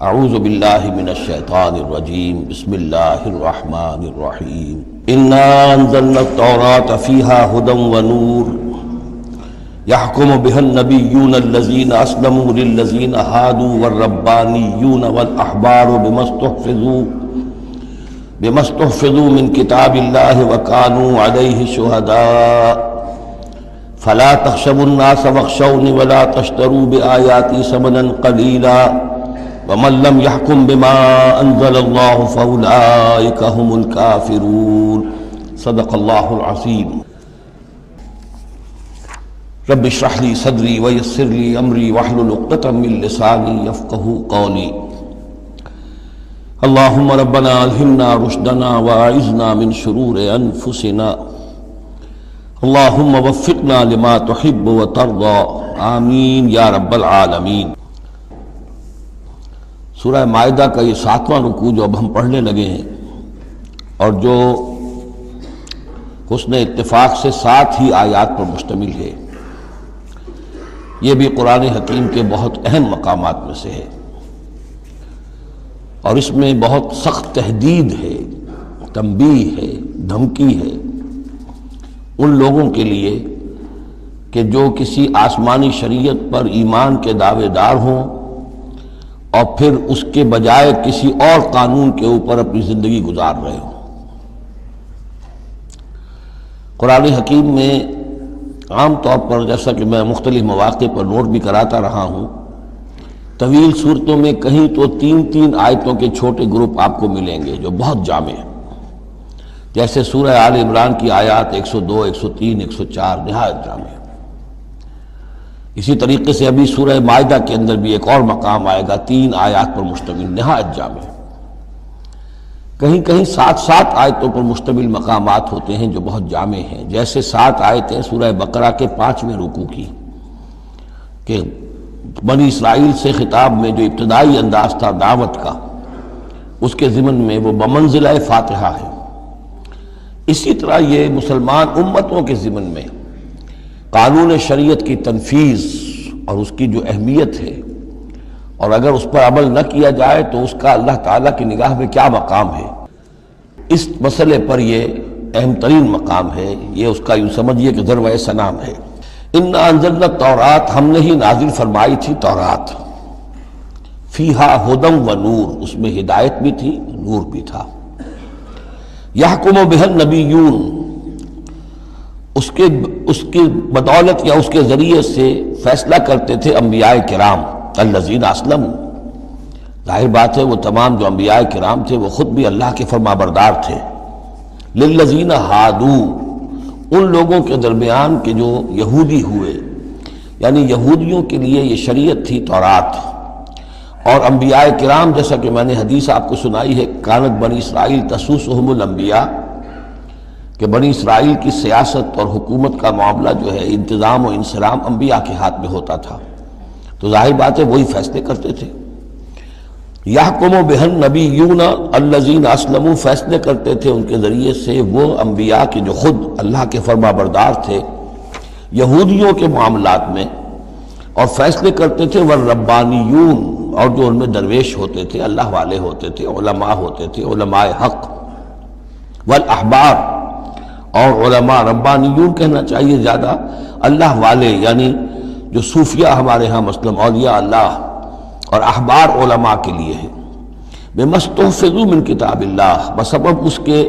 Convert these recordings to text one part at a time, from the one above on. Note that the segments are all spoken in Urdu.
اعوذ باللہ من الشیطان الرجیم بسم اللہ الرحمن الرحیم انا انزلنا التوراة فیہا ھدی ونور یحکم بها النبیون الذین اسلموا للذین ھادوا والربانیون والاحبار بما استحفظوا من کتاب اللہ وکانوا علیہ شہداء فلا تخشوا الناس واخشونی ولا تشتروا بآیاتی ثمنا قلیلا ومن لم يحكم بما انزل الله فاولئك هم الكافرون صدق الله العظيم رب اشرح لي صدري ويسر لي امري واحلل عقدة من لساني يفقهوا قولي اللهم ربنا الهمنا رشدنا واعذنا من شرور انفسنا اللهم وفقنا لما تحب وترضى آمین یا رب العالمین۔ سورہ مائدہ کا یہ 7واں رکوع جو اب ہم پڑھنے لگے ہیں اور جو حسن اتفاق سے 7 ہی آیات پر مشتمل ہے، یہ بھی قرآن حکیم کے بہت اہم مقامات میں سے ہے اور اس میں بہت سخت تہدید ہے، تنبیہ ہے، دھمکی ہے ان لوگوں کے لیے کہ جو کسی آسمانی شریعت پر ایمان کے دعوے دار ہوں اور پھر اس کے بجائے کسی اور قانون کے اوپر اپنی زندگی گزار رہے ہوں۔ قرآن حکیم میں عام طور پر، جیسا کہ میں مختلف مواقع پر نوٹ بھی کراتا رہا ہوں، طویل صورتوں میں کہیں تو 3 آیتوں کے چھوٹے گروپ آپ کو ملیں گے جو بہت جامع ہیں، جیسے سورہ آل عمران کی آیات 102، 103، 104 نہایت جامع۔ اسی طریقے سے ابھی سورہ مائدہ کے اندر بھی ایک اور مقام آئے گا 3 آیات پر مشتمل، نہایت جامع۔ کہیں کہیں 7 آیتوں پر مشتمل مقامات ہوتے ہیں جو بہت جامع ہیں، جیسے 7 آیتیں سورہ بقرہ کے 5ویں رکوع کی کہ بنی اسرائیل سے خطاب میں جو ابتدائی انداز تھا دعوت کا، اس کے ضمن میں وہ بمنزلہ فاتحہ ہے۔ اسی طرح یہ مسلمان امتوں کے ضمن میں قانون شریعت کی تنفیذ اور اس کی جو اہمیت ہے، اور اگر اس پر عمل نہ کیا جائے تو اس کا اللہ تعالیٰ کی نگاہ میں کیا مقام ہے، اس مسئلے پر یہ اہم ترین مقام ہے۔ یہ اس کا یوں سمجھیے کہ ذروۂ سنام ہے۔ انا انزلنا التوراۃ، ہم نے ہی نازل فرمائی تھی تورات، فیہا ھدی ونور، اس میں ہدایت بھی تھی، نور بھی تھا۔ یحکم بها النبیون، اس کی بدولت یا اس کے ذریعے سے فیصلہ کرتے تھے انبیاء کرام، الذین اسلموا، ظاہر بات ہے وہ تمام جو انبیاء کرام تھے وہ خود بھی اللہ کے فرما بردار تھے، للذین ھادوا، ان لوگوں کے درمیان کے جو یہودی ہوئے، یعنی یہودیوں کے لیے یہ شریعت تھی تورات، اور انبیاء کرام جیسا کہ میں نے حدیث آپ کو سنائی ہے، کانت بنی اسرائیل تسوسہم الانبیاء، کہ بنی اسرائیل کی سیاست اور حکومت کا معاملہ جو ہے، انتظام و انصرام انبیاء کے ہاتھ میں ہوتا تھا، تو ظاہر بات ہے وہی فیصلے کرتے تھے۔ یحکم بها النبیون الذین اسلموا، فیصلے کرتے تھے ان کے ذریعے سے وہ انبیاء کے جو خود اللہ کے فرما بردار تھے یہودیوں کے معاملات میں، اور فیصلے کرتے تھے والربانیون، اور جو ان میں درویش ہوتے تھے، اللہ والے ہوتے تھے، علماء ہوتے تھے، علماء حق، والاحبار، اور علماء، ربانیون کہنا چاہیے زیادہ، اللہ والے، یعنی جو صوفیہ ہمارے ہاں مثلا اولیاء اللہ، اور احبار علماء کے لیے ہے، بما استحفظوا من کتاب اللہ، بسبب اس کے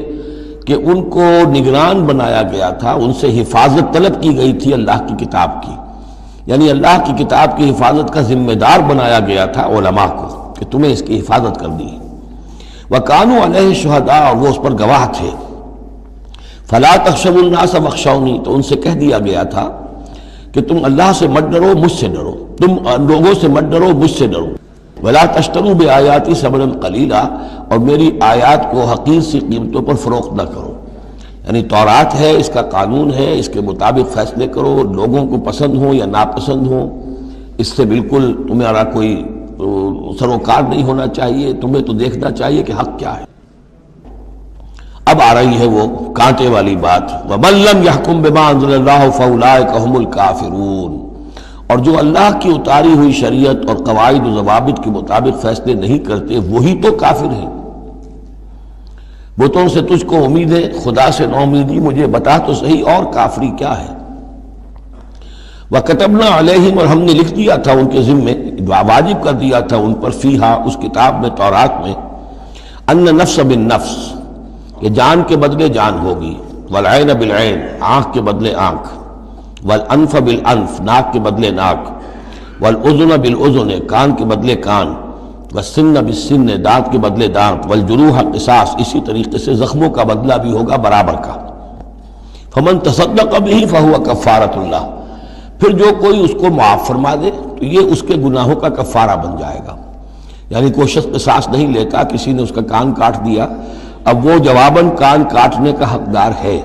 کہ ان کو نگران بنایا گیا تھا، ان سے حفاظت طلب کی گئی تھی اللہ کی کتاب کی، یعنی اللہ کی کتاب کی حفاظت کا ذمہ دار بنایا گیا تھا علماء کو کہ تمہیں اس کی حفاظت کرنی ہے۔ وَكَانُوا عَلَيْهِ شُهَدَاءَ، اور وہ اس پر گواہ تھے۔ فَلَا تَخْشَوُا النَّاسَ وَاخْشَوْنِي، تو ان سے کہہ دیا گیا تھا کہ تم اللہ سے مت ڈرو، مجھ سے ڈرو، تم لوگوں سے مت ڈرو، مجھ سے ڈرو۔ وَلَا تَشْتَرُوا بِآيَاتِي ثَمَنًا قَلِيلًا، اور میری آیات کو حقیر سی قیمتوں پر فروخت نہ کرو، یعنی تورات ہے، اس کا قانون ہے، اس کے مطابق فیصلے کرو، لوگوں کو پسند ہوں یا ناپسند ہوں، اس سے بالکل تمہارا کوئی سروکار نہیں ہونا چاہیے، تمہیں تو دیکھنا چاہیے کہ حق کیا ہے۔ اب آ رہی ہے وہ کانٹے والی بات، وَمَن لَّمْ يَحْكُم بِمَا أَنزَلَ اللَّهُ فَأُولَٰئِكَ هُمُ الْكَافِرُونَ، اور جو اللہ کی اتاری ہوئی شریعت اور قواعد و ضوابط کے مطابق فیصلے نہیں کرتے وہی تو کافر ہیں۔ بتوں سے تجھ کو امید ہے، خدا سے نو امیدی، مجھے بتا تو صحیح اور کافری کیا ہے۔ وَكَتَبْنَا عَلَيْهِمْ، اور ہم نے لکھ دیا تھا ان کے ذمے، واجب کر دیا تھا ان پر، فیہا اس کتاب میں، تورات میں، ان نفس بالنفس، کہ جان کے بدلے جان ہوگی، والعین بالعین، آنکھ کے بدلے آنکھ، والانف بالانف، ناک کے بدلے ناک، والاذن بالاذن، کان کے بدلے کان، والسن بالسن، دانت کے بدلے دانت، والجروح قصاص، اسی طریقے سے زخموں کا بدلہ بھی ہوگا برابر کا۔ فمن تصدق به فهو کفارۃ اللہ، پھر جو کوئی اس کو معاف فرما دے تو یہ اس کے گناہوں کا کفارہ بن جائے گا۔ یعنی کوئی شخص قصاص نہیں لیتا، کسی نے اس کا کان کاٹ دیا، اب وہ جواباً کان کاٹنے کا حقدار ہے،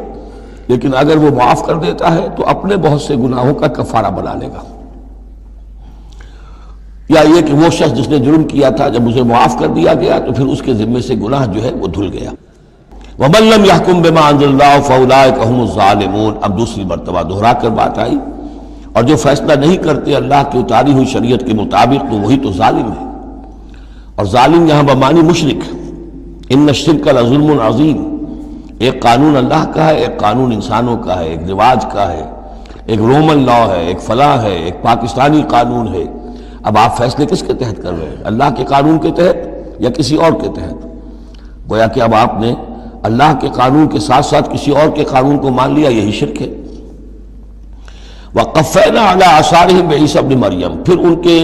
لیکن اگر وہ معاف کر دیتا ہے تو اپنے بہت سے گناہوں کا کفارہ بنا لے گا۔ یا یہ کہ وہ شخص جس نے جرم کیا تھا جب اسے معاف کر دیا گیا تو پھر اس کے ذمے سے گناہ جو ہے وہ دھل گیا۔ وَمَن لَّمْ يَحْكُم بِمَا أَنزَلَ اللَّهُ فَأُولَٰئِكَ هُمُ الظَّالِمُونَ، اب دوسری مرتبہ دہرا کر بات آئی، اور جو فیصلہ نہیں کرتے اللہ کی اتاری ہوئی شریعت کے مطابق تو وہی تو ظالم ہے۔ اور ظالم یہاں بمعنی مشرک، ان الشرک لظلم عظیم، ایک قانون اللہ کا ہے، ایک قانون انسانوں کا ہے، ایک رواج کا ہے، ایک رومن لا ہے، ایک فلاں ہے، ایک پاکستانی قانون ہے۔ اب آپ فیصلے کس کے تحت کر رہے ہیں؟ اللہ کے قانون کے تحت یا کسی اور کے تحت؟ گویا کہ اب آپ نے اللہ کے قانون کے ساتھ ساتھ کسی اور کے قانون کو مان لیا، یہی شرک ہے۔ وَقَفَّيْنَا عَلَىٰ آثَارِهِمْ بِعِیسیٰ ابْنِ مریم، پھر ان کے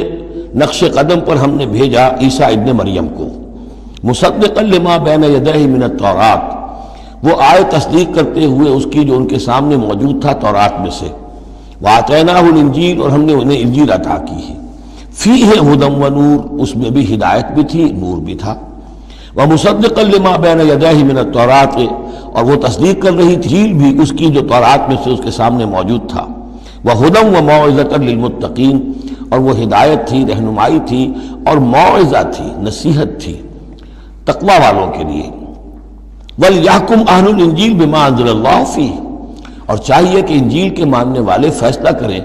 نقش قدم پر ہم نے بھیجا عیسیٰ ابن مریم کو، مصدقا لما بین یدیہ من التوراۃ، وہ آئے تصدیق کرتے ہوئے اس کی جو ان کے سامنے موجود تھا تورات میں سے، وَآتَيْنَاهُ الْإِنْجِیلَ، اور ہم نے انہیں انجیل عطا کی ہے، فیہ ھدی ونور، اس میں بھی ہدایت بھی تھی، نور بھی تھا، ومصدقا لما بین یدیہ من التوراۃ، اور وہ تصدیق کر رہی تھی انجیل بھی اس کی جو تورات میں سے اس کے سامنے موجود تھا، وہدی وموعظۃ للمتقین، اور وہ ہدایت تھی، رہنمائی تھی، اور موعظہ تھی، نصیحت تھی تقوی والوں کے لیے۔ وَلْيَحْكُمْ أَهْلُ الْإِنْجِيلِ بِمَا أَنزَلَ اللَّهُ فِيهِ، اور چاہیے کہ انجیل کے ماننے والے فیصلہ کریں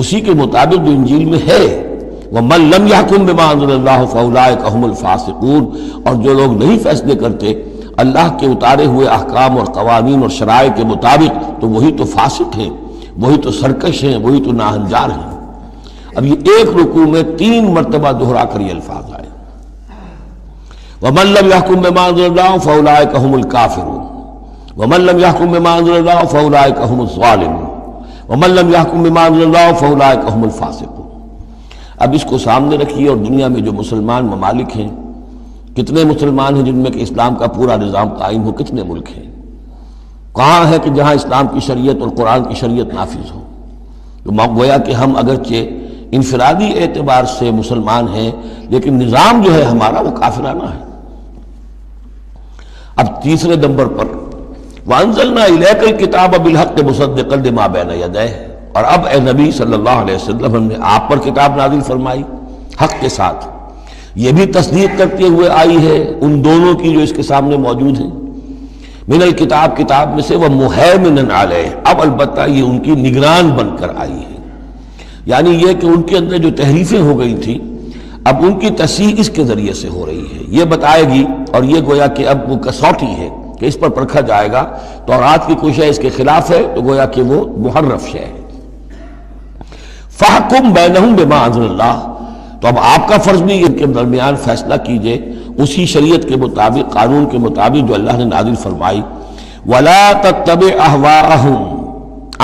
اسی کے مطابق جو انجیل میں ہے۔ وَمَن لَّمْ يَحْكُمْ بِمَا أَنزَلَ اللَّهُ فَأُولَٰئِكَ هُمُ الْفَاسِقُونَ، اور جو لوگ نہیں فیصلے کرتے اللہ کے اتارے ہوئے احکام اور قوانین اور شرائع کے مطابق تو وہی تو فاسق ہیں، وہی تو سرکش ہیں، وہی تو ناہنجار ہیں۔ اب یہ ایک رکوع میں 3 مرتبہ دہرا کر یہ الفاظ آئے، وَمَن لَّمْ يَحْكُم بِمَا أَنزَلَ اللَّهُ فَأُولَٰئِكَ هُمُ الْكَافِرُونَ وَمَن لَّمْ يَحْكُم بِمَا أَنزَلَ اللَّهُ فَأُولَٰئِكَ هُمُ الظَّالِمُونَ وَمَن لَّمْ يَحْكُم بِمَا أَنزَلَ اللَّهُ فَأُولَٰئِكَ هُمُ الْفَاسِقُونَ۔ اب اس کو سامنے رکھیے، اور دنیا میں جو مسلمان ممالک ہیں، کتنے مسلمان ہیں جن میں کہ اسلام کا پورا نظام قائم ہو؟ کتنے ملک ہیں؟ کہاں ہے کہ جہاں اسلام کی شریعت اور قرآن کی شریعت نافذ ہو؟ تو گویا کہ ہم اگرچہ انفرادی اعتبار سے مسلمان ہیں لیکن نظام جو ہے ہمارا وہ کافرانہ ہے۔ اب تیسرے نمبر پر وَأَنزَلْنَا إِلَيْكَ الْكِتَابَ بِالْحَقِّ مُصَدِّقًا لِمَا بَيْنَ يَدَيْهِ، اور اب اے نبی صلی اللہ علیہ وسلم ہم نے آپ پر کتاب نازل فرمائی حق کے ساتھ، یہ بھی تصدیق کرتے ہوئے آئی ہے ان دونوں کی جو اس کے سامنے موجود ہیں، من الکتاب، کتاب میں سے، وَمُهَيْمِنًا عَلَيْهِ، اب البتہ یہ ان کی نگران بن کر آئی ہے، یعنی یہ کہ ان کے اندر جو تحریفیں ہو گئی تھی اب ان کی تصحیح اس کے ذریعے سے ہو رہی ہے، یہ بتائے گی، اور یہ گویا کہ اب وہ کسوٹی ہے کہ اس پر پرکھا جائے گا، تورات کی کوئی شے اس کے خلاف ہے تو گویا کہ وہ محرف شے ہے۔ فَحْكُم بَيْنَهُم بِمَا أَنزَلَ اللَّهُ، تو اب آپ کا فرض بھی ان کے درمیان فیصلہ کیجئے اسی شریعت کے مطابق، قانون کے مطابق جو اللہ نے نازل فرمائی۔ وَلَا تَتَّبِعْ أَهْوَاءَهُمْ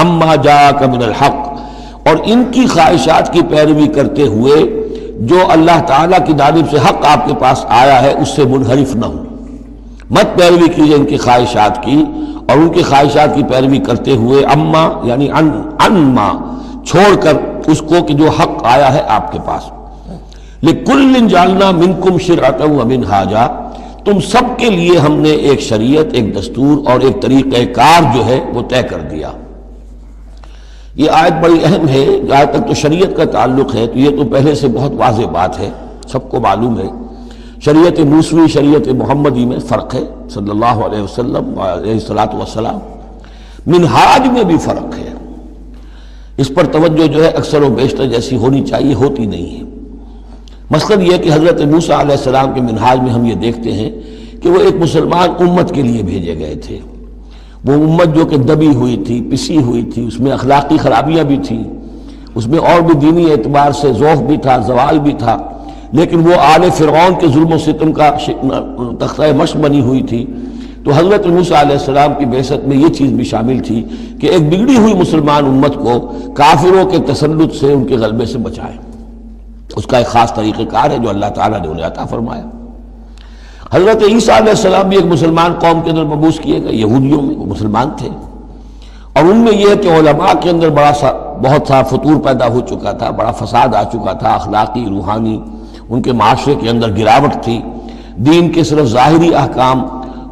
عَمَّا جَاءَكَ مِنَ الْحَقِّ، اور ان کی خواہشات کی پیروی کرتے ہوئے جو اللہ تعالیٰ کی جانب سے حق آپ کے پاس آیا ہے اس سے منحرف نہ ہو، مت پیروی کیجئے ان کی خواہشات کی، اور ان کی خواہشات کی پیروی کرتے ہوئے اما یعنی انما چھوڑ کر اس کو کہ جو حق آیا ہے آپ کے پاس۔ لِكُلٍّ جَعَلْنَا مِنْكُمْ شِرْعَةً وَمِنْهَاجًا، تم سب کے لیے ہم نے ایک شریعت، ایک دستور اور ایک طریقہ کار جو ہے وہ طے کر دیا۔ یہ آیت بڑی اہم ہے، جہاں تک تو شریعت کا تعلق ہے تو یہ تو پہلے سے بہت واضح بات ہے، سب کو معلوم ہے۔ شریعت موسوی شریعت محمدی میں فرق ہے، صلی اللہ علیہ وسلم علیہ الصلوۃ والسلام۔ منہاج میں بھی فرق ہے، اس پر توجہ جو ہے اکثر و بیشتر جیسی ہونی چاہیے ہوتی نہیں ہے۔ مثلاً یہ کہ حضرت موسیٰ علیہ السلام کے منہاج میں ہم یہ دیکھتے ہیں کہ وہ ایک مسلمان امت کے لیے بھیجے گئے تھے۔ وہ امت جو کہ دبی ہوئی تھی، پسی ہوئی تھی، اس میں اخلاقی خرابیاں بھی تھیں، اس میں اور بھی دینی اعتبار سے ذوف بھی تھا، زوال بھی تھا، لیکن وہ آل فرعون کے ظلم و ستم کا تختہ مشق بنی ہوئی تھی۔ تو حضرت موسیٰ علیہ السلام کی بعثت میں یہ چیز بھی شامل تھی کہ ایک بگڑی ہوئی مسلمان امت کو کافروں کے تسلط سے، ان کے غلبے سے بچائے۔ اس کا ایک خاص طریقہ کار ہے جو اللہ تعالیٰ نے انہیں عطا فرمایا۔ حضرت عیسیٰ علیہ السلام بھی ایک مسلمان قوم کے اندر مبعوث کیے گئے، یہودیوں میں، وہ مسلمان تھے، اور ان میں یہ ہے کہ علماء کے اندر بہت سا فتور پیدا ہو چکا تھا، بڑا فساد آ چکا تھا، اخلاقی، روحانی، ان کے معاشرے کے اندر گراوٹ تھی۔ دین کے صرف ظاہری احکام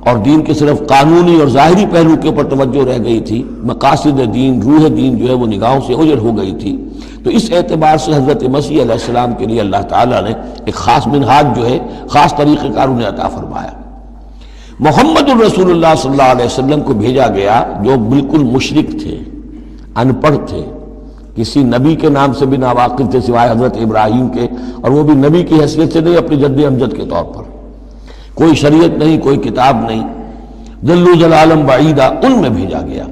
اور دین کے صرف قانونی اور ظاہری پہلو کے اوپر توجہ رہ گئی تھی، مقاصد دین، روح دین جو ہے وہ نگاہوں سے اوجھل ہو گئی تھی۔ تو اس اعتبار سے حضرت مسیح علیہ السلام کے لیے اللہ تعالیٰ نے ایک خاص منہاج جو ہے، خاص طریقہ کار انہیں عطا فرمایا۔ محمد الرسول اللہ صلی اللہ علیہ وسلم کو بھیجا گیا جو بالکل مشرک تھے، ان پڑھ تھے، کسی نبی کے نام سے بھی ناواقف تھے سوائے حضرت ابراہیم کے، اور وہ بھی نبی کی حیثیت سے نہیں، اپنی جد امجد کے طور پر۔ کوئی شریعت نہیں، کوئی کتاب نہیں، جلو جلالم بعیدہ، ان میں بھیجا گیا،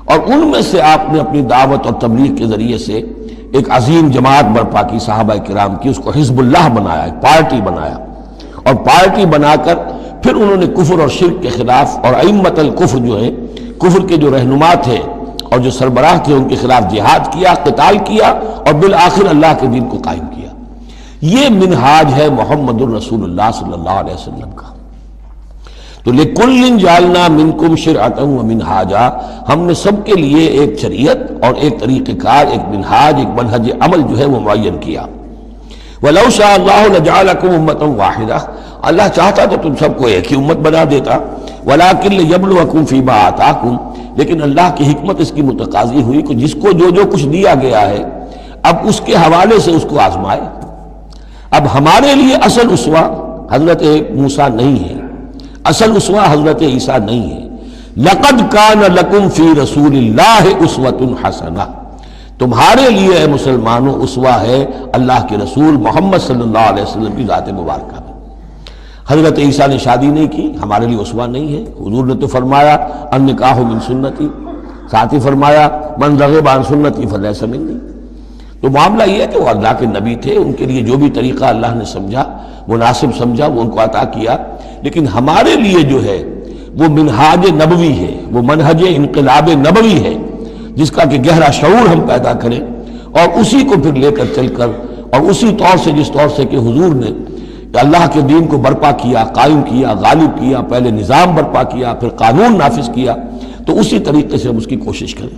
اور ان میں سے آپ نے اپنی دعوت اور تبلیغ کے ذریعے سے ایک عظیم جماعت برپا کی صحابہ کرام کی، اس کو حزب اللہ بنایا، ایک پارٹی بنایا، اور پارٹی بنا کر پھر انہوں نے کفر اور شرک کے خلاف، اور ائمۃ الکفر جو ہیں، کفر کے جو رہنما تھے اور جو سربراہ تھے، ان کے خلاف جہاد کیا، قتال کیا، اور بالآخر اللہ کے دین کو قائم کیا۔ یہ منہاج ہے محمد الرسول اللہ صلی اللہ علیہ وسلم کا۔ تو لِكُلٍّ جَعَلْنَا مِنْكُمْ شِرْعَةً وَمِنْهَاجًا، ہم نے سب کے لیے ایک شریعت اور ایک طریقہ کار، ایک منہاج، ایک منہج عمل جو ہے وہ معین کیا۔ وَلَوْ شَاءَ اللَّهُ لَجَعَلَكُمْ أُمَّةً وَاحِدَةً، اللہ چاہتا تو تم سب کو ایک ہی امت بنا دیتا، وَلَكِنْ لِيَبْلُوَكُمْ فِي مَا آتَاكُمْ، لیکن اللہ کی حکمت اس کی متقاضی ہوئی کہ جس کو جو کچھ دیا گیا ہے، اب اس کے حوالے سے اس کو آزمائے۔ اب ہمارے لیے اصل اسوہ حضرت موسیٰ نہیں ہے، اصل اسوہ حضرت عیسیٰ نہیں ہے۔ لَقَدْ كَانَ لَكُمْ فِي رَسُولِ اللَّهِ أُسْوَةٌ حَسَنَةٌ، تمہارے لیے اے مسلمانوں اسوہ ہے اللہ کے رسول محمد صلی اللہ علیہ وسلم کی ذات مبارکہ میں۔ حضرت عیسیٰ نے شادی نہیں کی، ہمارے لیے اسوہ نہیں ہے۔ حضور نے تو فرمایا النکاح من سنتی، ساتھ ہی فرمایا من رغب عن سنتی فلیس منی۔ تو معاملہ یہ ہے کہ وہ اللہ کے نبی تھے، ان کے لیے جو بھی طریقہ اللہ نے سمجھا، مناسب سمجھا، وہ ان کو عطا کیا، لیکن ہمارے لیے جو ہے وہ منہاج نبوی ہے، وہ منہج انقلاب نبوی ہے، جس کا کہ گہرا شعور ہم پیدا کریں، اور اسی کو پھر لے کر چل کر، اور اسی طور سے جس طور سے کہ حضور نے اللہ کے دین کو برپا کیا، قائم کیا، غالب کیا، پہلے نظام برپا کیا، پھر قانون نافذ کیا، تو اسی طریقے سے ہم اس کی کوشش کریں۔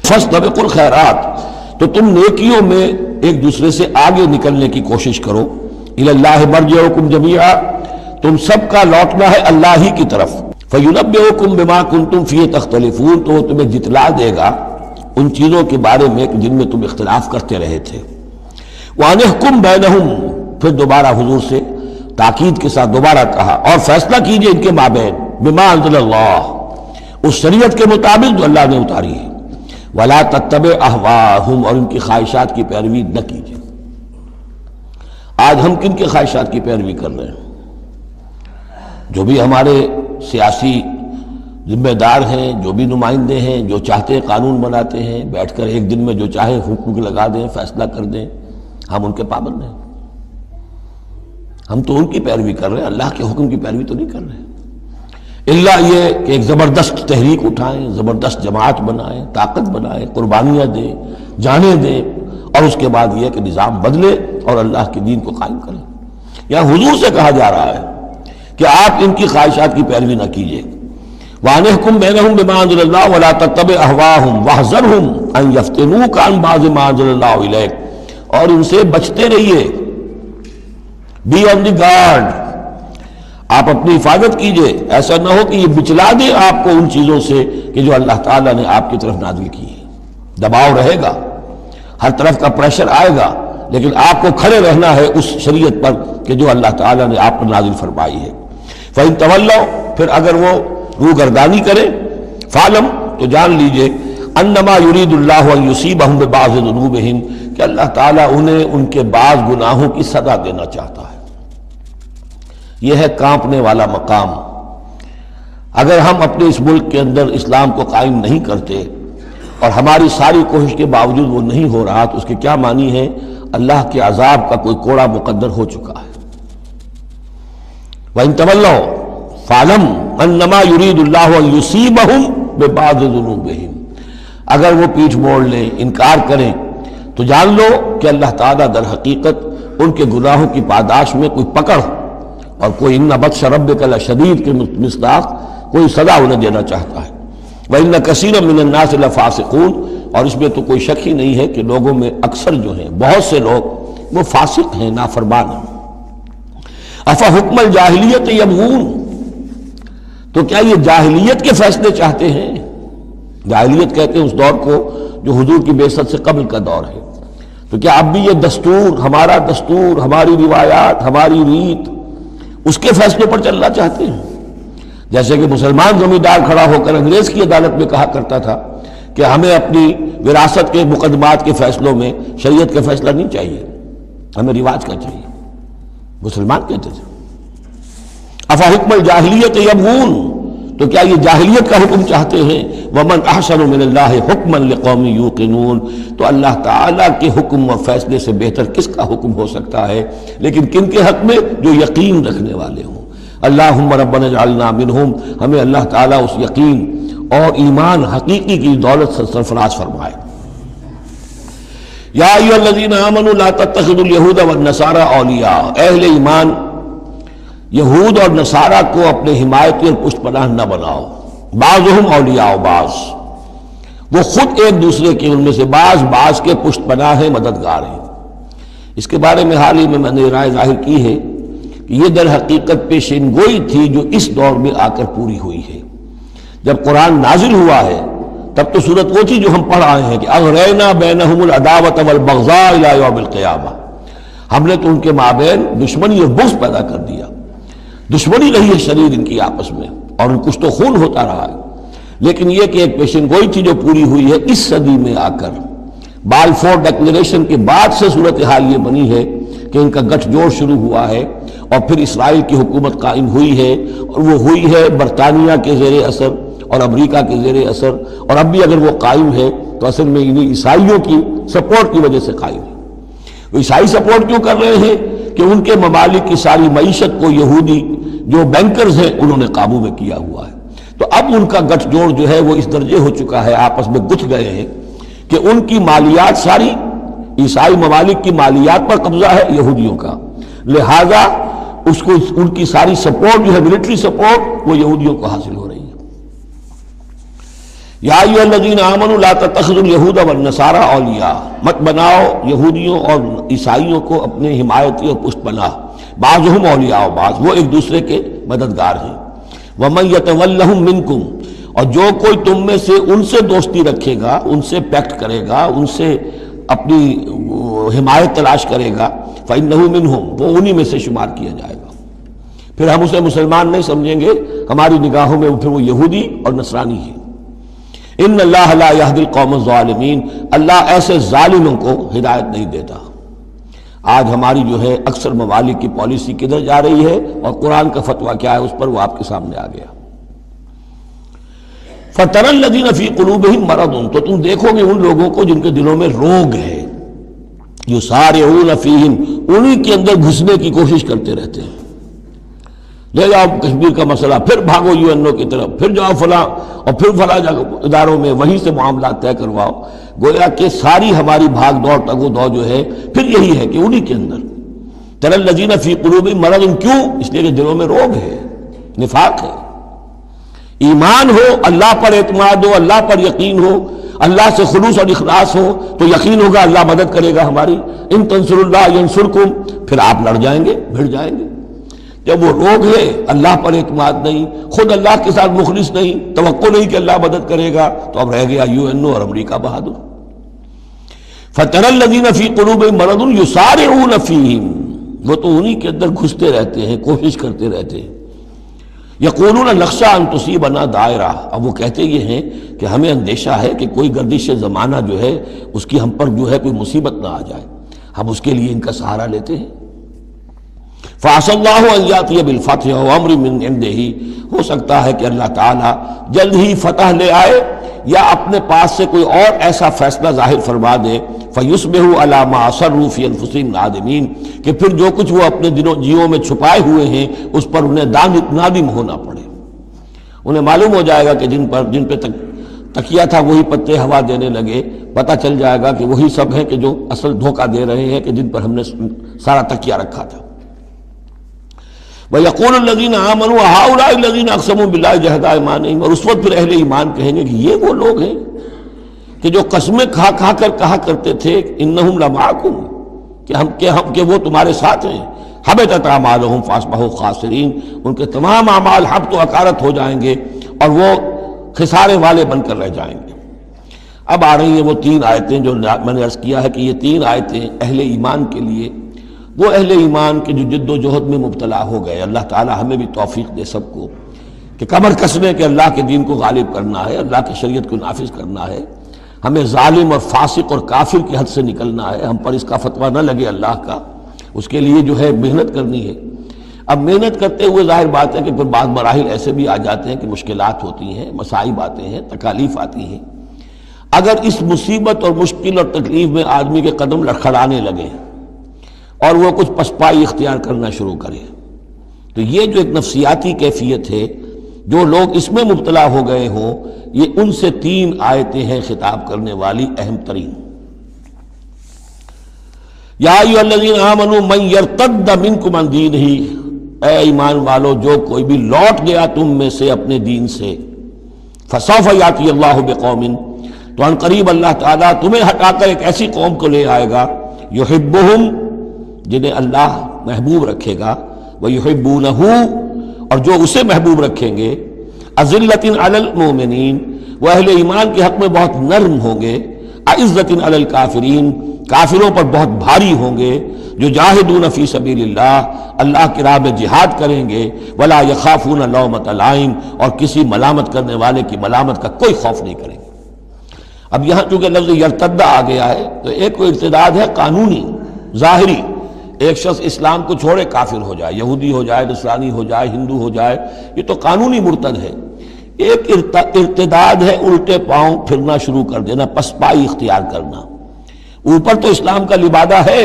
فاستبقوا الخیرات، تو تم نیکیوں میں ایک دوسرے سے آگے نکلنے کی کوشش کرو۔ الی اللہ مرجعکم جمیعا، تم سب کا لوٹنا ہے اللہ ہی کی طرف۔ فینبئکم بما کنتم فیہ تختلفون، تو وہ تمہیں جتلا دے گا ان چیزوں کے بارے میں جن میں تم اختلاف کرتے رہے تھے۔ وانحکم بینہم، پھر دوبارہ حضور سے تاکید کے ساتھ دوبارہ کہا، اور فیصلہ کیجئے ان کے مابین، بما انزل اللہ، اس شریعت کے مطابق جو اللہ نے اتاری ہے۔ ولا تتبع اہواءہم، اور ان کی خواہشات کی پیروی نہ کیجیے۔ آج ہم کن کی خواہشات کی پیروی کر رہے ہیں؟ جو بھی ہمارے سیاسی ذمہ دار ہیں، جو بھی نمائندے ہیں، جو چاہتے قانون بناتے ہیں، بیٹھ کر ایک دن میں جو چاہے حکم لگا دیں، فیصلہ کر دیں، ہم ان کے پابند ہیں۔ ہم تو ان کی پیروی کر رہے ہیں، اللہ کے حکم کی پیروی تو نہیں کر رہے۔ اللہ یہ کہ ایک زبردست تحریک اٹھائیں، زبردست جماعت بنائیں، طاقت بنائیں، قربانیاں دیں، جانیں دیں، اور اس کے بعد یہ کہ نظام بدلے اور اللہ کے دین کو قائم کریں۔ یہاں حضور سے کہا جا رہا ہے کہ آپ ان کی خواہشات کی پیروی نہ کیجیے۔ وَأَنِحْكُمْ بَيْنَهُمْ بِمَا أَنزَلَ اللَّهُ وَلَا تَتَّبِعْ أَهْوَاءَهُمْ وَاحْذَرْهُمْ أَن يَفْتِنُوكَ عَن بَعْضِ مَا أَنزَلَ اللَّهُ إِلَيْكَ، اور ان سے بچتے رہیے، بی آن دی گارڈ، آپ اپنی حفاظت کیجئے، ایسا نہ ہو کہ یہ بچلا دے آپ کو ان چیزوں سے کہ جو اللہ تعالیٰ نے آپ کی طرف نازل کی ہے۔ دباؤ رہے گا، ہر طرف کا پریشر آئے گا، لیکن آپ کو کھڑے رہنا ہے اس شریعت پر کہ جو اللہ تعالیٰ نے آپ پر نازل فرمائی ہے۔ فَإِن تَوَلَّوْا، پھر اگر وہ روگردانی کرے، فَعْلَمْ، تو جان لیجئے، انما یرید اللہ ان یصیبہم ببعض ذنوبہم، کہ اللہ تعالیٰ انہیں ان کے بعض گناہوں کی سزا دینا چاہتا ہے۔ یہ ہے کانپنے والا مقام۔ اگر ہم اپنے اس ملک کے اندر اسلام کو قائم نہیں کرتے اور ہماری ساری کوشش کے باوجود وہ نہیں ہو رہا، تو اس کے کیا معنی ہے؟ اللہ کے عذاب کا کوئی کوڑا مقدر ہو چکا ہے۔ وَإِن تَوَلَّوْا فَاعْلَمْ أَنَّمَا يُرِيدُ اللَّهُ أَن يُصِيبَهُم بِبَعْضِ ذُنُوبِهِمْ، اگر وہ پیٹھ موڑ لیں، انکار کریں، تو جان لو کہ اللہ تعالیٰ در حقیقت ان کے گناہوں کی پاداش میں کوئی پکڑ اور کوئی ان بطش ربک لشدید کے مصداق کوئی سزا انہیں دینا چاہتا ہے۔ وَإِنَّ كَثِيرًا مِّنَ النَّاسِ لَفَاسِقُونَ، اور اس میں تو کوئی شک ہی نہیں ہے کہ لوگوں میں اکثر جو ہیں، بہت سے لوگ وہ فاسق ہیں، نافرمان ہیں۔ أَفَحُكْمَ الْجَاهِلِيَّةِ يَبْغُونَ، تو کیا یہ جاہلیت کے فیصلے چاہتے ہیں؟ جاہلیت کہتے ہیں اس دور کو جو حضور کی بعثت سے قبل کا دور ہے۔ تو کیا اب بھی یہ دستور، ہمارا دستور، ہماری روایات، ہماری ریت، اس کے فیصلوں پر چلنا چاہتے ہیں؟ جیسے کہ مسلمان زمیندار کھڑا ہو کر انگریز کی عدالت میں کہا کرتا تھا کہ ہمیں اپنی وراثت کے مقدمات کے فیصلوں میں شریعت کا فیصلہ نہیں چاہیے، ہمیں رواج کا چاہیے، مسلمان کہتے تھے۔ افحکم الجاہلیت یبغون، تو کیا یہ جاہلیت کا حکم چاہتے ہیں؟ ومن احسن من اللہ حکما لقوم یوقنون، تو اللہ تعالیٰ کے حکم و فیصلے سے بہتر کس کا حکم ہو سکتا ہے؟ لیکن کن کے حق میں؟ جو یقین رکھنے والے ہوں۔ اللہم ربنا اجعلنا منہم، ہمیں اللہ تعالیٰ اس یقین اور ایمان حقیقی کی دولت سے سرفراز فرمائے۔ یا ایھا الذین آمنوا لا تتخذوا اليہود والنصارى اولیاء، اہل ایمان یہود اور نصارہ کو اپنے حمایتی اور پشت پناہ نہ بناؤ۔ بعضهم اولیاء بعض، وہ خود ایک دوسرے کے، ان میں سے بعض کے پشت پناہ ہیں، مددگار ہیں۔ اس کے بارے میں حال ہی میں نے رائے ظاہر کی ہے کہ یہ در حقیقت پیشین گوئی تھی جو اس دور میں آ کر پوری ہوئی ہے۔ جب قرآن نازل ہوا ہے تب تو صورت وہ تھی جو ہم پڑھ آئے ہیں کہ اغرینا بینہم العداوۃ والبغضاء الی یوم القیامہ، ہم نے تو ان کے مابین دشمنی اور بغض پیدا کر دیا، دشمنی رہی ہے شدید ان کی آپس میں، اور ان کچھ تو خون ہوتا رہا ہے۔ لیکن یہ کہ ایک پیشین گوئی تھی جو پوری ہوئی ہے اس صدی میں آ کر۔ بالفور ڈکلیریشن کے بعد سے صورتحال یہ بنی ہے کہ ان کا گٹھ جوڑ شروع ہوا ہے، اور پھر اسرائیل کی حکومت قائم ہوئی ہے، اور وہ ہوئی ہے برطانیہ کے زیر اثر اور امریکہ کے زیر اثر، اور اب بھی اگر وہ قائم ہے تو اصل میں انہیں عیسائیوں کی سپورٹ کی وجہ سے قائم ہے۔ وہ عیسائی سپورٹ کیوں کر رہے ہیں؟ کہ ان کے ممالک کی ساری معیشت کو یہودی جو بینکرز ہیں انہوں نے قابو میں کیا ہوا ہے۔ تو اب ان کا گٹھ جوڑ جو ہے وہ اس درجے ہو چکا ہے، آپس میں گتھ گئے ہیں کہ ان کی مالیات ساری عیسائی ممالک کی مالیات پر قبضہ ہے یہودیوں کا، لہذا اس کو ان کی ساری سپورٹ جو ہے ملٹری سپورٹ وہ یہودیوں کو حاصل ہو رہی ہے۔ یا ایھا الذین آمنوا لا تتخذوا اليہود والنصارى اولیاء، مت بناؤ یہودیوں اور عیسائیوں کو اپنے حمایتی اور پشت پناہ، بعضهم اولیاء بعض، وہ ایک دوسرے کے مددگار ہیں۔ ومن یتولہم منکم، اور جو کوئی تم میں سے ان سے دوستی رکھے گا، ان سے پیکٹ کرے گا، ان سے اپنی حمایت تلاش کرے گا، فإنہ منہم، وہ انہی میں سے شمار کیا جائے گا۔ پھر ہم اسے مسلمان نہیں سمجھیں گے، ہماری نگاہوں میں پھر وہ یہودی اور نصرانی ہے۔ ان اللہ لا یہدی القوم الظالمین، اللہ ایسے ظالموں کو ہدایت نہیں دیتا۔ آج ہماری جو ہے اکثر ممالک کی پالیسی کدھر جا رہی ہے اور قرآن کا فتویٰ کیا ہے اس پر وہ آپ کے سامنے آ گیا۔ فَتَرَى الَّذِينَ فِي قُلُوبِهِم مَرَضٌ، تو تم دیکھو گے ان لوگوں کو جن کے دلوں میں روگ ہے، يُسَارِعُونَ فِيهِمْ، انہی کے اندر گھسنے کی کوشش کرتے رہتے ہیں۔ لے جاؤ کشمیر کا مسئلہ، پھر بھاگو UN کی طرف، پھر جاؤ فلاں اور پھر فلاں اداروں میں وہیں سے معاملات طے کرواؤ۔ گویا کہ ساری ہماری بھاگ دوڑ تگ و دو جو ہے پھر یہی ہے کہ انہی کے اندر تَرَى الَّذِينَ فِي قُلُوبِهِم مَرَضٌ، کیوں؟ اس لیے کہ دلوں میں روگ ہے، نفاق ہے۔ ایمان ہو، اللہ پر اعتماد ہو، اللہ پر یقین ہو، اللہ سے خلوص اور اخلاص ہو تو یقین ہوگا اللہ مدد کرے گا ہماری۔ ان تنصروا اللہ ینصرکم، پھر آپ لڑ جائیں گے، بھڑ جائیں گے۔ جب وہ روگ ہے، اللہ پر اعتماد نہیں، خود اللہ کے ساتھ مخلص نہیں، توقع نہیں کہ اللہ مدد کرے گا، تو اب رہ گیا UN اور امریکہ بہادر۔ فَتَرَى الَّذِينَ فِي قُلُوبِهِم مَرَضٌ يُسَارِعُونَ فِيهِمْ، وہ تو انہی کے اندر گھستے رہتے ہیں، کوشش کرتے رہتے ہیں۔ یقولون نخشی ان تصیبنا دائرہ، اب وہ کہتے یہ ہیں کہ ہمیں اندیشہ ہے کہ کوئی گردش زمانہ جو ہے اس کی ہم پر جو ہے کوئی مصیبت نہ آ جائے، ہم اس کے لیے ان کا سہارا لیتے ہیں۔ فَعَسَى اللَّهُ أَن يَأْتِيَ بِالْفَتْحِ وَأَمْرٍ مِّنْ عِندِهِ، ہو سکتا ہے کہ اللہ تعالیٰ جلد ہی فتح لے آئے یا اپنے پاس سے کوئی اور ایسا فیصلہ ظاہر فرما دے، فَيُصْبِحُوا عَلَىٰ مَا أَصَرُّوا فِي أَنفُسِهِمْ نَادِمِينَ، کہ پھر جو کچھ وہ اپنے جیوں میں چھپائے ہوئے ہیں اس پر انہیں نادم ہونا پڑے۔ انہیں معلوم ہو جائے گا کہ جن پہ تکیہ تھا وہی پتے ہوا دینے لگے، پتہ چل جائے گا کہ وہی سب ہیں کہ جو اصل دھوکہ دے رہے ہیں، کہ جن پر ہم نے سارا تکیہ رکھا تھا۔ وَيَقُولُ الَّذِينَ آمَنُوا هَؤُلَاءِ الَّذِينَ أَقْسَمُوا بِاللَّهِ جَهْدَ أَيْمَانِهِمْ، اور اس وقت پھر اہل ایمان کہیں گے کہ یہ وہ لوگ ہیں کہ جو قسمیں کھا کھا کر کہا کرتے تھے اِنَّهُمْ لَمَعَكُمْ، کہ وہ تمہارے ساتھ ہیں۔ حَبِطَتْ أَعْمَالُهُمْ فَأَصْبَحُوا خَاسِرِينَ، ان کے تمام اعمال حبط و اکارت ہو جائیں گے اور وہ خسارے والے بن کر رہ جائیں گے۔ اب آ رہی ہیں وہ تین آیتیں جو میں نے عرض کیا ہے کہ یہ تین آیتیں اہل ایمان کے لیے، وہ اہل ایمان کے جو جد و جہد میں مبتلا ہو گئے، اللہ تعالی ہمیں بھی توفیق دے سب کو کہ کمر کسنے کہ اللہ کے دین کو غالب کرنا ہے، اللہ کی شریعت کو نافذ کرنا ہے، ہمیں ظالم اور فاسق اور کافر کی حد سے نکلنا ہے، ہم پر اس کا فتویٰ نہ لگے اللہ کا، اس کے لیے جو ہے محنت کرنی ہے۔ اب محنت کرتے ہوئے ظاہر بات ہے کہ پھر بعض مراحل ایسے بھی آ جاتے ہیں کہ مشکلات ہوتی ہیں، مصائب آتے ہیں، تکالیف آتی ہیں۔ اگر اس مصیبت اور مشکل اور تکلیف میں آدمی کے قدم لڑکھڑانے لگے اور وہ کچھ پسپائی اختیار کرنا شروع کرے، تو یہ جو ایک نفسیاتی کیفیت ہے، جو لوگ اس میں مبتلا ہو گئے ہوں، یہ ان سے تین آیتیں ہیں خطاب کرنے والی اہم ترین۔ یا ایھا الذین آمنوا من یرتد منکم عن دینہ، اے ایمان والو جو کوئی بھی لوٹ گیا تم میں سے اپنے دین سے، فسوف یاتی اللہ بقوم، تو ان قریب اللہ تعالیٰ تمہیں ہٹا کر ایک ایسی قوم کو لے آئے گا، یحبہم، جنہیں اللہ محبوب رکھے گا، ویحبونہ، اور جو اسے محبوب رکھیں گے، اذلۃ علی المؤمنین، وہ اہل ایمان کے حق میں بہت نرم ہوں گے، اعزۃ علی الکافرین، کافروں پر بہت بھاری ہوں گے، جو جاہدون فی سبیل اللہ، اللہ کی راہ میں جہاد کریں گے، ولا یخافون لومۃ لائم، اور کسی ملامت کرنے والے کی ملامت کا کوئی خوف نہیں کریں گے۔ اب یہاں چونکہ لفظ یرتد آ گیا ہے تو ایک کوئی ارتداد ہے قانونی ظاہری، ایک شخص اسلام کو چھوڑے کافر ہو جائے، یہودی ہو جائے، نصرانی ہو جائے، ہندو ہو جائے، یہ تو قانونی مرتد ہے۔ ایک ارتداد ہے الٹے پاؤں پھرنا شروع کر دینا، پسپائی اختیار کرنا۔ اوپر تو اسلام کا لبادہ ہے،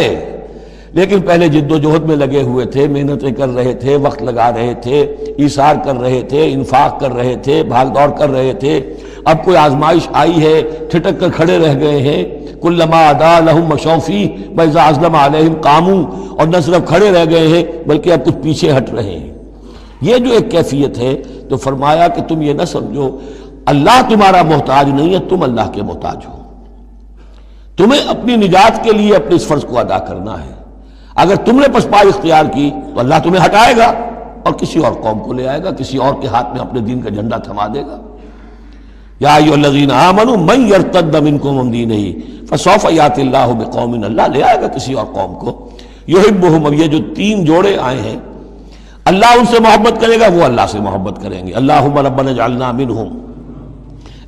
لیکن پہلے جد و جہد میں لگے ہوئے تھے، محنتیں کر رہے تھے، وقت لگا رہے تھے، ایثار کر رہے تھے، انفاق کر رہے تھے، بھاگ دوڑ کر رہے تھے، اب کوئی آزمائش آئی ہے، ٹھٹک کر کھڑے رہ گئے ہیں، کلما ادا لہم مشوا فیہ واذا اظلم علیہم قاموا، اور نہ صرف کھڑے رہ گئے ہیں بلکہ اب کچھ پیچھے ہٹ رہے ہیں۔ یہ جو ایک کیفیت ہے، تو فرمایا کہ تم یہ نہ سمجھو اللہ تمہارا محتاج نہیں ہے، تم اللہ کے محتاج ہو، تمہیں اپنی نجات کے لیے اپنے اس فرض کو ادا کرنا ہے۔ اگر تم نے پسپائی اختیار کی تو اللہ تمہیں ہٹائے گا اور کسی اور قوم کو لے آئے گا، کسی اور کے ہاتھ میں اپنے دین کا جھنڈا تھما دے گا۔ یا ایھا الذین آمنوا من یرتد منکم عن دینہ فسوف یاتی اللہ بقوم، اللہ لے آئے گا کسی اور قوم کو، یحبہم، اب یہ جو تین جوڑے آئے ہیں، اللہ ان سے محبت کرے گا، وہ اللہ سے محبت کریں گے۔ اللہم ربنا اجعلنا منہم،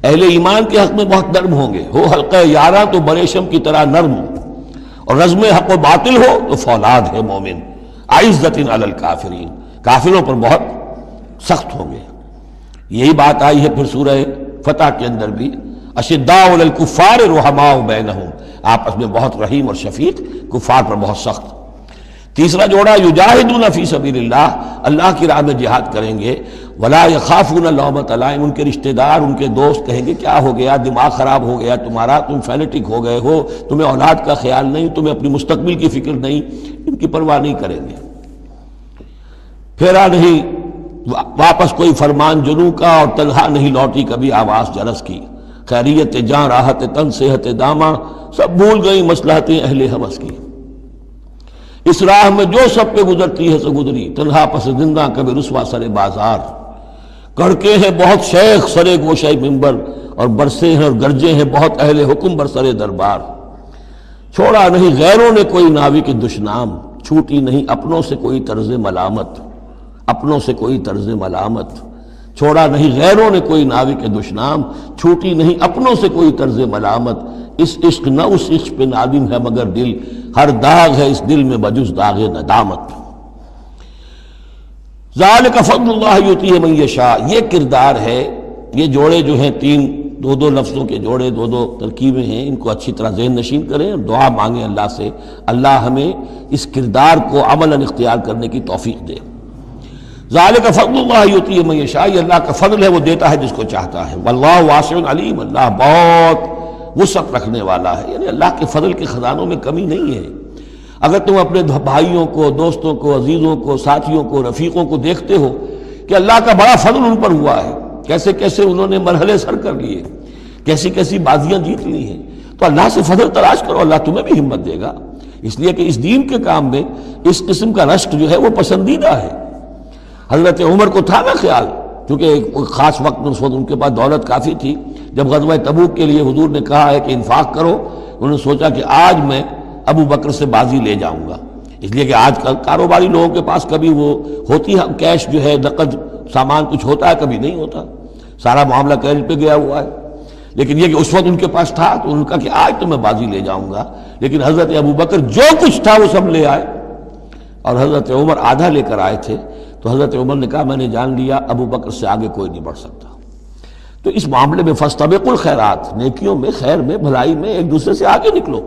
اہل ایمان کے حق میں بہت نرم ہوں گے، ہو حلقہ یاراں تو بریشم کی طرح نرم، اور رزم حق و باطل ہو تو فولاد ہے مومن، اعزۃ علی الکافرین، کافروں پر بہت سخت ہوں گے۔ یہی بات آئی ہے پھر سورہ فتح کے اندر بھی، اشداء علی الکفار رحماء بینہم، آپس میں بہت رحیم اور شفیق، کفار پر بہت سخت۔ تیسرا جوڑا یجاہدون فی سبیل اللہ، اللہ کی راہ میں جہاد کریں گے، ولا یخافون لومۃ لائم، ان کے رشتہ دار، ان کے دوست کہیں گے کیا ہو گیا، دماغ خراب ہو گیا تمہارا، تم فینیٹک ہو گئے ہو، تمہیں اولاد کا خیال نہیں، تمہیں اپنی مستقبل کی فکر نہیں، ان کی پرواہ نہیں کریں گے۔ پھیرا نہیں واپس کوئی فرمان جنوں کا، اور تنہا نہیں لوٹی کبھی آواز جرس کی، خیریت جاں راحت تن صحت داماں، سب بھول گئی مصلحتیں اہل ہوس کی۔ اس راہ میں جو سب پہ گزرتی ہے سو گزری، تنہا پس زندہ کبھی رسوا سر بازار، کڑکے ہیں بہت شیخ سرے گوشہ منبر، اور برسے ہیں اور گرجے ہیں بہت اہل حکم برسر دربار۔ چھوڑا نہیں غیروں نے کوئی ناوی کی دشنام، چھوٹی نہیں اپنوں سے کوئی طرز ملامت، اپنوں سے کوئی طرز ملامت، چھوڑا نہیں غیروں نے کوئی ناوی کے دشنام، چھوٹی نہیں اپنوں سے کوئی طرز ملامت، اس عشق نہ اس عشق پہ نادم ہے مگر دل، ہر داغ ہے اس دل میں بجز داغ ندامت۔ ذالک فضل اللہ یؤتیہ من یشاء، یہ کردار ہے، یہ جوڑے جو ہیں تین دو دو لفظوں کے جوڑے، دو دو ترکیبیں ہیں، ان کو اچھی طرح ذہن نشین کریں اور دعا مانگیں اللہ سے، اللہ ہمیں اس کردار کو عملاً اختیار کرنے کی توفیق دے۔ ذالک فضل اللہ یؤتیہ من یشاء، یہ اللہ کا فضل ہے، وہ دیتا ہے جس کو چاہتا ہے، واللہ واسع علیم، اللہ بہت وسعت رکھنے والا ہے، یعنی اللہ کے فضل کے خزانوں میں کمی نہیں ہے۔ اگر تم اپنے بھائیوں کو، دوستوں کو، عزیزوں کو، ساتھیوں کو، رفیقوں کو دیکھتے ہو کہ اللہ کا بڑا فضل ان پر ہوا ہے، کیسے کیسے انہوں نے مرحلے سر کر لیے، کیسی کیسی بازیاں جیت لی ہیں، تو اللہ سے فضل تلاش کرو، اللہ تمہیں بھی ہمت دے گا، اس لیے کہ اس دین کے کام میں اس قسم کا رشک جو ہے وہ پسندیدہ ہے۔ حضرت عمر کو تھا نا خیال، کیونکہ ایک خاص وقت میں اس وقت ان کے پاس دولت کافی تھی، جب غزوہ تبوک کے لیے حضور نے کہا ہے کہ انفاق کرو، انہوں نے سوچا کہ آج میں ابو بکر سے بازی لے جاؤں گا، اس لیے کہ آج کل کاروباری لوگوں کے پاس کبھی وہ ہوتی ہے کیش جو ہے، نقد سامان کچھ ہوتا ہے، کبھی نہیں ہوتا، سارا معاملہ کیش پہ گیا ہوا ہے، لیکن یہ کہ اس وقت ان کے پاس تھا تو ان کا کہ آج تو میں بازی لے جاؤں گا، لیکن حضرت ابو بکر جو کچھ تھا وہ سب لے آئے، اور حضرت عمر آدھا لے کر آئے تھے، تو حضرت عمر نے کہا میں نے جان لیا ابو بکر سے آگے کوئی نہیں بڑھ سکتا۔ تو اس معاملے میں فاستبقوا الخیرات، نیکیوں میں، خیر میں، بھلائی میں ایک دوسرے سے آگے نکلو۔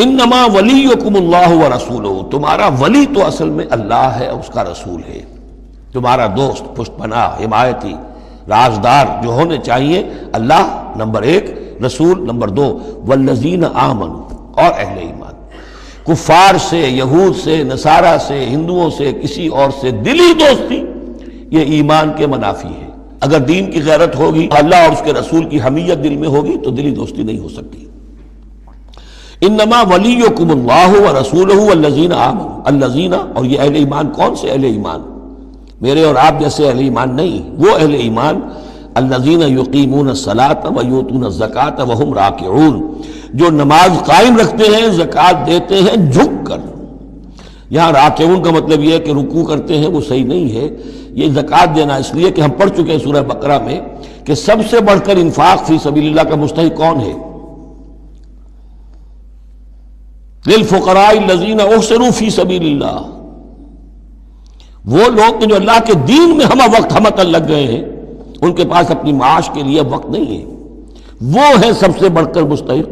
انما ولیکم اللہ ورسولہ، تمہارا ولی تو اصل میں اللہ ہے، اس کا رسول ہے، تمہارا دوست، پشت پناہ، حمایتی، رازدار جو ہونے چاہیے اللہ نمبر ایک، رسول نمبر دو، والذین آمنوا، اور اہل ایمان۔ کفار سے، یہود سے، نصارہ سے، ہندوؤں سے، کسی اور سے دلی دوستی یہ ایمان کے منافی ہے۔ اگر دین کی غیرت ہوگی، اللہ اور اس کے رسول کی حمیت دل میں ہوگی تو دلی دوستی نہیں ہو سکتی۔ انما ولیکم اللہ ورسولہ والذین آمنوا، الذین، اور یہ اہل ایمان کون سے اہل ایمان؟ میرے اور آپ جیسے اہل ایمان نہیں، وہ اہل ایمان الذین یقیمون الصلاۃ ویؤتون الزکاۃ وہم راکعون، جو نماز قائم رکھتے ہیں، زکوٰۃ دیتے ہیں جھک کر۔ یہاں راکعون کا مطلب یہ ہے کہ رکوع کرتے ہیں، وہ صحیح نہیں ہے، یہ زکوٰۃ دینا اس لیے کہ ہم پڑھ چکے ہیں سورہ بقرہ میں کہ سب سے بڑھ کر انفاق فی سبیل اللہ کا مستحق کون ہے؟ للفقراء الذین احصروا فی سبیل اللہ، وہ لوگ کہ جو اللہ کے دین میں ہمہ وقت ہمہ لگ گئے ہیں، ان کے پاس اپنی معاش کے لیے وقت نہیں ہے، وہ ہے سب سے بڑھ کر مستحق۔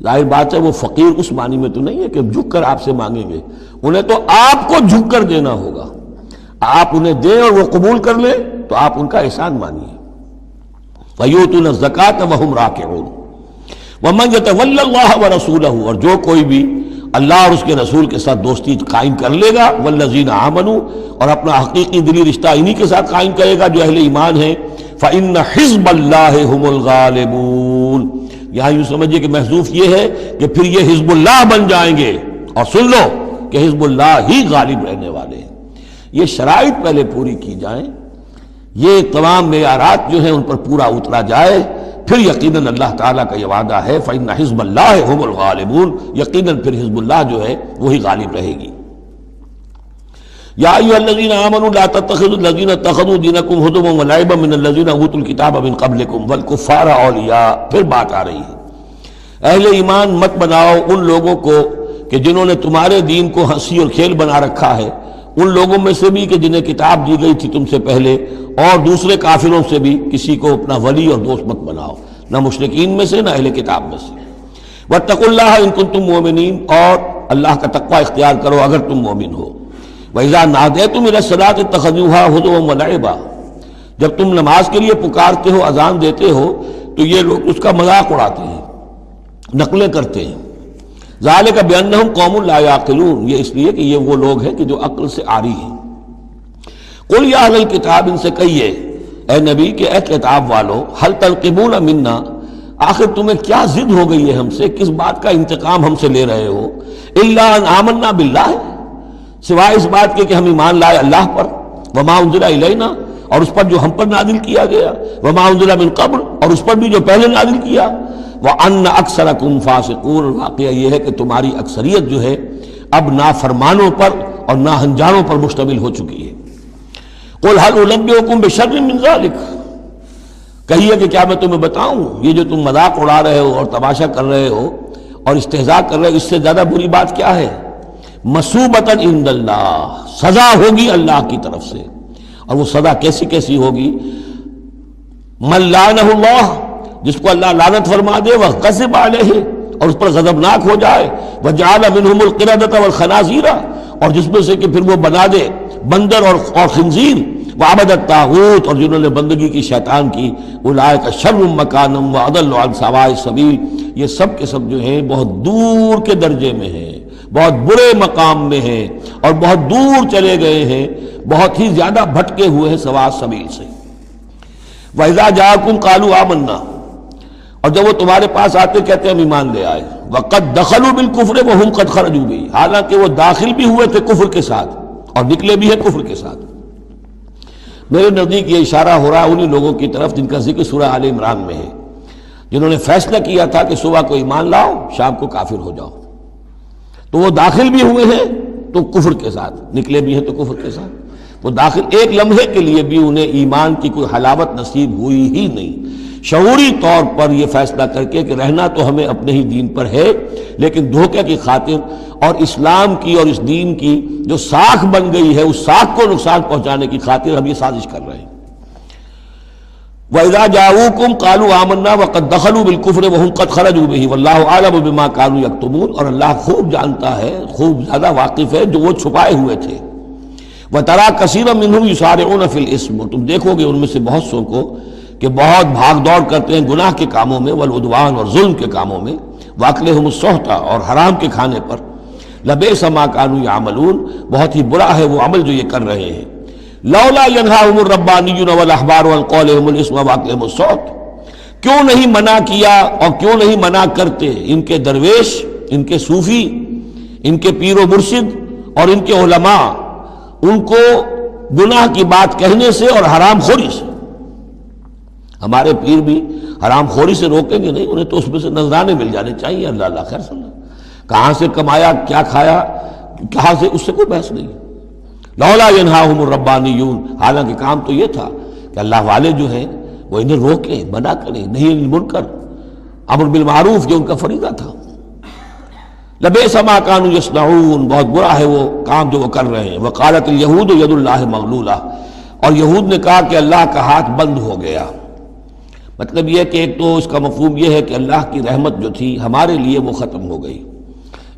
ظاہر بات ہے وہ فقیر اس معنی میں تو نہیں ہے کہ جھک کر آپ سے مانگیں گے، انہیں تو آپ کو جھک کر دینا ہوگا، آپ انہیں دیں اور وہ قبول کر لیں تو آپ ان کا احسان مانیے۔ وَيُؤْتُونَ الزَّكَاةَ وَهُمْ رَاكِعُونَ وَمَنْ يَتَوَلَّ اللَّهَ وَرَسُولَهُ، اور جو کوئی بھی اللہ اور اس کے رسول کے ساتھ دوستی قائم کر لے گا، والذین آمنوا، اور اپنا حقیقی دلی رشتہ انہی کے ساتھ قائم کرے گا جو اہل ایمان ہیں، فَإِنَّ حِزْبَ اللَّهِ هُمُ الْغَالِبُونَ، یہاں یوں سمجھیے کہ محذوف یہ ہے کہ پھر یہ حزب اللہ بن جائیں گے، اور سن لو کہ حزب اللہ ہی غالب رہنے والے ہیں۔ یہ شرائط پہلے پوری کی جائیں، یہ تمام معیارات جو ہیں ان پر پورا اترا جائے، پھر یقیناً اللہ تعالیٰ کا یہ وعدہ ہے فَإِنَّ حِزْبَ اللَّهِ هُمُ الْغَالِبُونَ، یقیناً پھر حزب اللہ جو ہے وہی غالب رہے گی۔ یا ایھا الذین آمنوا لا تتخذوا الذین اتخذوا دینکم ہزوا ولعبا من الذین اوتوا الکتاب من قبلکم والکفار اولیاء، پھر بات آ رہی ہے، اہل ایمان مت بناؤ ان لوگوں کو کہ جنہوں نے تمہارے دین کو ہنسی اور کھیل بنا رکھا ہے، ان لوگوں میں سے بھی کہ جنہیں کتاب دی گئی تھی تم سے پہلے، اور دوسرے کافروں سے بھی کسی کو اپنا ولی اور دوست مت بناؤ، نہ مشرکین میں سے نہ اہل کتاب میں سے۔ واتقوا اللہ ان کنتم مؤمنین، اور اللہ کا تقوی اختیار کرو اگر تم مومن ہو۔ وَإِذَا نَادَيْتُمْ إِلَى الصَّلَاةِ اتَّخَذُوهَا هُزُوًا وَلَعِبًا، جب تم نماز کے لیے پکارتے ہو، اذان دیتے ہو، تو یہ لوگ اس کا مذاق اڑاتے ہیں، نقلیں کرتے ہیں۔ ذَلِكَ بِأَنَّهُمْ قَوْمٌ لَا يَعْقِلُونَ، یہ اس لیے کہ یہ وہ لوگ ہیں کہ جو عقل سے عاری ہیں۔ قُلْ يَا أَهْلَ الْكِتَابِ، ان سے کہیے اے نبی کہ اے کتاب والو، هَلْ تَنْقِمُونَ مِنَّا، آخر تمہیں کیا ضد ہو گئی ہے ہم سے، کس بات کا انتقام ہم سے لے رہے ہو؟ إِلَّا أَنْ آمَنَّا بِاللَّهِ، سوائے اس بات کے کہ ہم ایمان لائے اللہ پر، وما انزل الینا، اور اس پر جو ہم پر نازل کیا گیا، وما انزل من قبل، اور اس پر بھی جو پہلے نازل کیا، وان اکثرکم فاسقون، واقعہ یہ ہے کہ تمہاری اکثریت جو ہے اب نافرمانوں پر اور ناہنجاروں پر مشتمل ہو چکی ہے۔ قل هل انبئکم بشر من ذلک، کہیے کہ کیا میں تمہیں بتاؤں یہ جو تم مذاق اڑا رہے ہو اور تماشا کر رہے ہو اور استہزاء کر رہے ہو، اس سے زیادہ بری بات کیا ہے؟ مثوبۃ عند اللہ، سزا ہوگی اللہ کی طرف سے، اور وہ سزا کیسی کیسی ہوگی؟ من لعنہ اللہ، جس کو اللہ لعنت فرما دے، وغضب علیہ، اور اس پر غضبناک ہو جائے، وجعل منہم القردۃ والخنازیر، اور جس میں سے کہ پھر وہ بنا دے بندر اور خنزیر، وعبد الطاغوت، اور جنہوں نے بندگی کی شیطان کی، اولئک شر مکانا واضل عن سواء السبیل، یہ سب کے سب جو ہیں بہت دور کے درجے میں ہیں، بہت برے مقام میں ہیں، اور بہت دور چلے گئے ہیں، بہت ہی زیادہ بھٹکے ہوئے ہیں سواء السبیل سے۔ وَإِذَا جَاءَكُمْ قَالُوا آمَنَّا، اور جب وہ تمہارے پاس آتے کہتے ہیں ہم ایمان لے آئے، وَقَدْ دَخَلُوا بِالْكُفْرِ وَهُمْ قَدْ خَرَجُوا بِهِ، حالانکہ وہ داخل بھی ہوئے تھے کفر کے ساتھ اور نکلے بھی ہیں کفر کے ساتھ۔ میرے نزدیک یہ اشارہ ہو رہا ہے انہی لوگوں کی طرف جن کا ذکر سورہ آل عمران میں ہے، جنہوں نے فیصلہ کیا تھا کہ صبح کو ایمان لاؤ، شام کو کافر ہو جاؤ، تو وہ داخل بھی ہوئے ہیں تو کفر کے ساتھ، نکلے بھی ہیں تو کفر کے ساتھ۔ وہ داخل ایک لمحے کے لیے بھی انہیں ایمان کی کوئی حلاوت نصیب ہوئی ہی نہیں، شعوری طور پر یہ فیصلہ کر کے کہ رہنا تو ہمیں اپنے ہی دین پر ہے، لیکن دھوکے کی خاطر اور اسلام کی اور اس دین کی جو ساکھ بن گئی ہے اس ساکھ کو نقصان پہنچانے کی خاطر ہم یہ سازش کر رہے ہیں۔ وَإِذَا جَاءُوكُمْ قَالُوا آمَنَّا وَقَدْ دَخَلُوا بِالْكُفْرِ وَهُمْ قَدْ خَرَجُوا بِهِ وَاللَّهُ أَعْلَمُ بِمَا كَانُوا يَكْتُمُونَ، اور اللہ خوب جانتا ہے، خوب زیادہ واقف ہے جو وہ چھپائے ہوئے تھے۔ وَتَرَىٰ كَثِيرًا مِّنْهُمْ يُسَارِعُونَ فِي الْإِثْمِ، تم دیکھو گے ان میں سے بہت سو کو کہ بہت بھاگ دوڑ کرتے ہیں گناہ کے کاموں میں، والعدوان، اور ظلم کے کاموں میں، وَأَكْلِهِمُ السُّحْتَ، اور حرام کے کھانے پر، لَبِئْسَ مَا كَانُوا يَعْمَلُونَ، بہت ہی برا ہے وہ عمل جو یہ کر رہے ہیں۔ لولا ينهاهم الربانيون والاحبار عن قولهم الاسم واكلهم السحت، کیوں نہیں منع کیا اور کیوں نہیں منع کرتے ان کے درویش، ان کے صوفی، ان کے پیر و مرشد اور ان کے علماء ان کو گناہ کی بات کہنے سے اور حرام خوری سے۔ ہمارے پیر بھی حرام خوری سے روکیں گے نہیں، انہیں تو اس میں سے نذرانے مل جانے چاہیے، اللہ اللہ خیر صلی اللہ، کہاں سے کمایا، کیا کھایا، کہاں سے، اس سے کوئی بحث نہیں۔ لولا ینہاہم الربانیون، حالانکہ کام تو یہ تھا کہ اللہ والے جو ہیں وہ انہیں روکیں، منع کریں، نہیں المنکر، امر بالمعروف جو ان کا فریضہ تھا۔ لبئس ما کانوا یصنعون، بہت برا ہے وہ کام جو وہ کر رہے ہیں۔ وقالت الیہود ید اللہ مغلولہ، اور یہود نے کہا کہ اللہ کا ہاتھ بند ہو گیا۔ مطلب یہ کہ ایک تو اس کا مفہوم یہ ہے کہ اللہ کی رحمت جو تھی ہمارے لیے وہ ختم ہو گئی،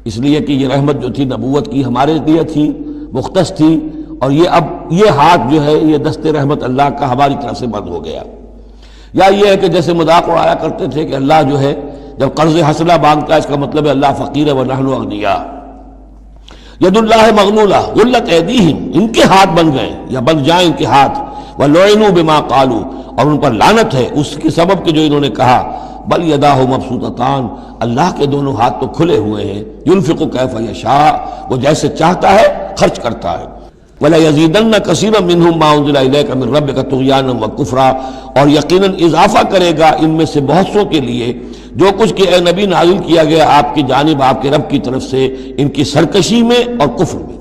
اس لیے کہ یہ رحمت جو تھی نبوت کی ہمارے لیے تھی، مختص تھی، اور یہ اب یہ ہاتھ جو ہے یہ دست رحمت اللہ کا ہماری طرف سے بند ہو گیا۔ یا یہ ہے کہ جیسے مذاق اڑایا کرتے تھے کہ اللہ جو ہے جب قرض حسنہ مانگتا ہے اس کا مطلب ہے اللہ فقیر ہے ونحن اغنیاء۔ ید اللہ مغلولہ غلت ایدیہم، ان کے ہاتھ بن گئے یا بن جائیں ان کے ہاتھ، وَلُعِنُوا بِمَا قَالُوا، اور ان پر لعنت ہے اس کے سبب کہ جو انہوں نے کہا۔ بل یداہ مبسوطتان، اللہ کے دونوں ہاتھ تو کھلے ہوئے ہیں، ينفق کیف یشاء، وہ جیسے چاہتا ہے خرچ کرتا ہے۔ وَلَيَزِيدَنَّ كَثِيرًا مِّنْهُم مَّا أُنزِلَ إِلَيْكَ مِن رَّبِّكَ طُغْيَانًا وَكُفْرًا، اور یقیناً اضافہ کرے گا ان میں سے بہت سو کے لیے جو کچھ کہ اے نبی نازل کیا گیا آپ کی جانب آپ کے رب کی طرف سے، ان کی سرکشی میں اور کفر میں،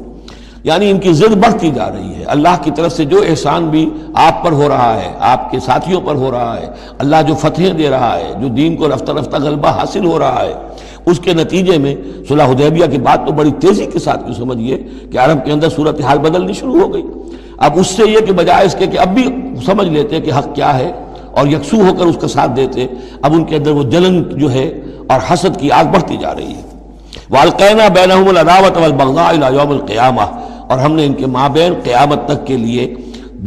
یعنی ان کی ضد بڑھتی جا رہی ہے۔ اللہ کی طرف سے جو احسان بھی آپ پر ہو رہا ہے، آپ کے ساتھیوں پر ہو رہا ہے، اللہ جو فتحیں دے رہا ہے، جو دین کو رفتہ رفتہ غلبہ حاصل ہو رہا ہے، اس کے نتیجے میں صلح حدیبیہ کے بعد تو بڑی تیزی کے ساتھ بھی سمجھیے کہ عرب کے اندر صورتحال بدلنی شروع ہو گئی۔ اب اس سے یہ کہ بجائے اس کے کہ اب بھی سمجھ لیتے کہ حق کیا ہے اور یکسو ہو کر اس کا ساتھ دیتے، اب ان کے اندر وہ جلن جو ہے اور حسد کی آگ بڑھتی جا رہی ہے۔ وَأَلْقَيْنَا بَيْنَهُمُ الْعَدَاوَةَ وَالْبَغْضَاءَ إِلَىٰ يَوْمِ الْقِيَامَةِ، اور ہم نے ان کے مابین قیامت تک کے لیے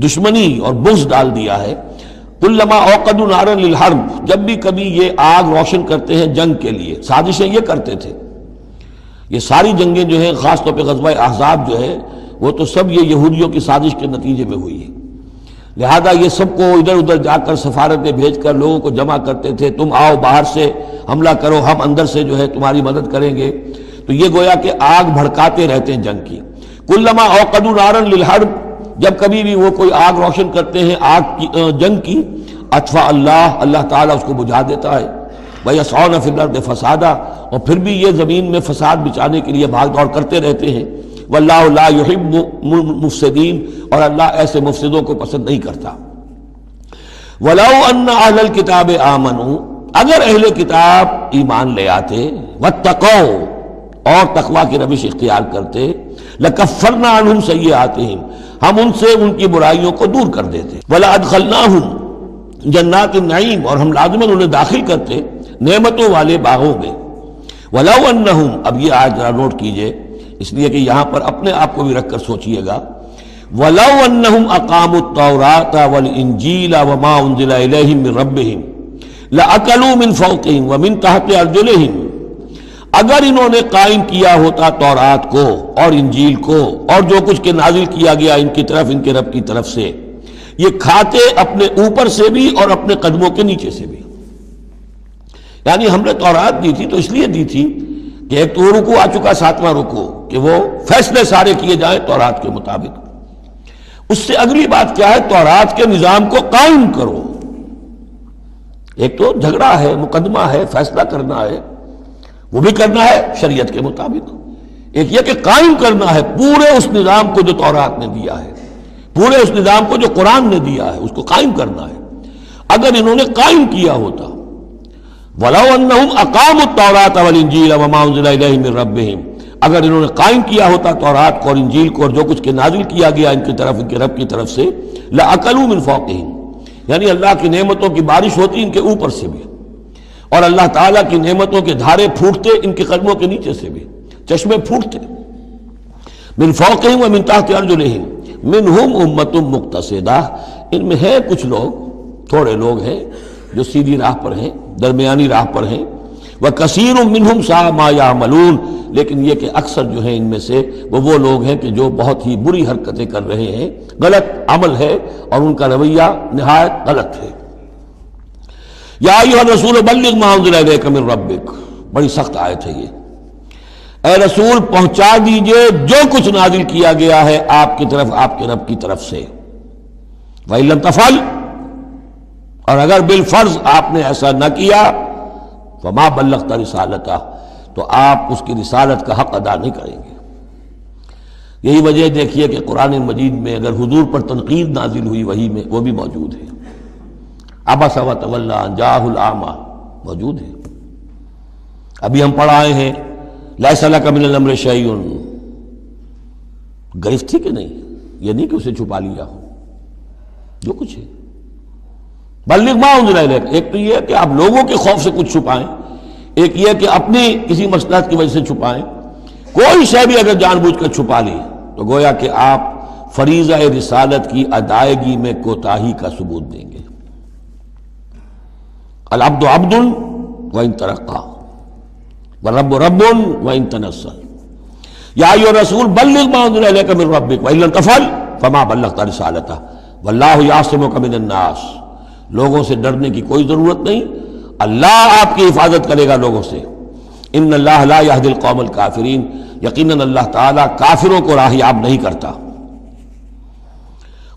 دشمنی اور بغض ڈال دیا ہے۔ کلما اوقدوا نارا للحرب، جب بھی کبھی یہ آگ روشن کرتے ہیں جنگ کے لیے، سازشیں یہ کرتے تھے۔ یہ ساری جنگیں جو ہیں خاص طور پہ غزوہ احزاب جو ہے وہ تو سب یہ یہودیوں کی سازش کے نتیجے میں ہوئی ہے، لہذا یہ سب کو ادھر ادھر جا کر سفارتیں بھیج کر لوگوں کو جمع کرتے تھے، تم آؤ باہر سے حملہ کرو، ہم اندر سے جو ہے تمہاری مدد کریں گے۔ تو یہ گویا کہ آگ بھڑکاتے رہتے ہیں جنگ کی۔ کلما اوقدوا نارا للحرب، جب کبھی بھی وہ کوئی آگ روشن کرتے ہیں آگ کی جنگ کی، اطفاء اللہ تعالیٰ اس کو بجھا دیتا ہے۔ وَيَسْعَوْنَ فِي الْأَرْضِ فَسَادًا، اور پھر بھی یہ زمین میں فساد بچانے کے لیے بھاگ دوڑ کرتے رہتے ہیں۔ واللہ لا یحب مفسدین، اور اللہ ایسے مفسدوں کو پسند نہیں کرتا۔ ولو ان اہل الکتاب آمنوا، اگر اہل کتاب ایمان لے آتے، واتقوا، اور تقوی کی روش اختیار کرتے، لکفرنا عنہم سیئاتہم، ہم ان سے ان کی برائیوں کو دور کر دیتے، ولادخلناہم جنات النعیم، اور ہم لازماً انہیں داخل کرتے نعمتوں والے باغوں میں۔ ولو انہم، اب یہ آیت ذرا نوٹ کیجئے، اس لیے کہ یہاں پر اپنے آپ کو بھی رکھ کر سوچئے گا، ولو انہم اقاموا التوراۃ والانجیل وما انزل الیہم من ربہم لأکلوا من فوقہم ومن تحت ارجلہم، اگر انہوں نے قائم کیا ہوتا تورات کو اور انجیل کو اور جو کچھ کے نازل کیا گیا ان کی طرف، ان کے رب کی طرف سے، یہ کھاتے اپنے اوپر سے بھی اور اپنے قدموں کے نیچے سے بھی۔ یعنی ہم نے تورات دی تھی تو اس لیے دی تھی کہ ایک تو رکوع آ چکا، 7واں رکوع، کہ وہ فیصلے سارے کیے جائیں تورات کے مطابق۔ اس سے اگلی بات کیا ہے؟ تورات کے نظام کو قائم کرو۔ ایک تو جھگڑا ہے، مقدمہ ہے، فیصلہ کرنا ہے، وہ بھی کرنا ہے شریعت کے مطابق۔ ایک یہ کہ قائم کرنا ہے پورے اس نظام کو جو تورات نے دیا ہے، پورے اس نظام کو جو قرآن نے دیا ہے، اس کو قائم کرنا ہے۔ اگر انہوں نے قائم کیا ہوتا، وَلَوْ أَنَّهُمْ أَقَامُوا التَّوْرَاةَ وَالْإِنْجِيلَ وَمَا أُنزِلَ إِلَيْهِم مِّن رَّبِّهِمْ، اگر انہوں نے قائم کیا ہوتا تورات کو اور انجیل کو اور جو کچھ کے نازل کیا گیا ان کی طرف، ان کے رب کی طرف سے، لَأَكَلُوا مِن فَوْقِهِمْ، یعنی اللہ کی نعمتوں کی بارش ہوتی ان کے اوپر سے بھی، اور اللہ تعالیٰ کی نعمتوں کے دھارے پھوٹتے ان کے قدموں کے نیچے سے بھی، چشمے پھوٹتے۔ من فوقہم ومن تحت ارجلہم منہم امۃ مقتصدہ، ان میں ہے کچھ لوگ، تھوڑے لوگ ہیں جو سیدھی راہ پر ہیں، درمیانی راہ پر ہیں، وکثیر منہم ساء ما یعملون، لیکن یہ کہ اکثر جو ہیں ان میں سے وہ لوگ ہیں کہ جو بہت ہی بری حرکتیں کر رہے ہیں، غلط عمل ہے اور ان کا رویہ نہایت غلط ہے۔ یا ایھا الرسول بلغ ما انزل الیک من ربک، بڑی سخت آیت ہے یہ۔ اے رسول پہنچا دیجئے جو کچھ نازل کیا گیا ہے آپ کی طرف، آپ کے رب کی طرف سے۔ وَإِن لَّمْ تَفْعَلْ، اور اگر بالفرض آپ نے ایسا نہ کیا، فَمَا بَلَّغْتَ رِسَالَتَهْ، تو آپ اس کی رسالت کا حق ادا نہیں کریں گے۔ یہی وجہ دیکھیے کہ قرآن مجید میں اگر حضور پر تنقید نازل ہوئی وحی میں، وہ بھی موجود ہے۔ عبس وتولی ان جاءہ الاعمی موجود ہے۔ ابھی ہم پڑھ آئے ہیں لیس لک من الامر شیء، گرفت تھی کہ نہیں؟ یہ نہیں کہ اسے چھپا لیا ہو، جو کچھ ہے۔ بلغ ما انزل الیک، ایک تو یہ کہ آپ لوگوں کے خوف سے کچھ چھپائیں، ایک یہ کہ اپنی کسی مصلحت کی وجہ سے چھپائیں۔ کوئی شے بھی اگر جان بوجھ کر چھپا لی تو گویا کہ آپ فریضہ رسالت کی ادائیگی میں کوتاہی کا ثبوت دیں گے۔ العبد عبد وان ترقى والرب رب وان تنزل، یا ایھا الرسول بلغ ما انزل الیک من ربک وان لم تفعل فما بلغت رسالتہ واللہ یعصمک من الناس، لوگوں سے ڈرنے کی کوئی ضرورت نہیں، اللہ آپ کی حفاظت کرے گا لوگوں سے۔ ان اللہ لا یہدی القوم الکافرین، یقیناً اللہ تعالیٰ کافروں کو راہیاب نہیں کرتا۔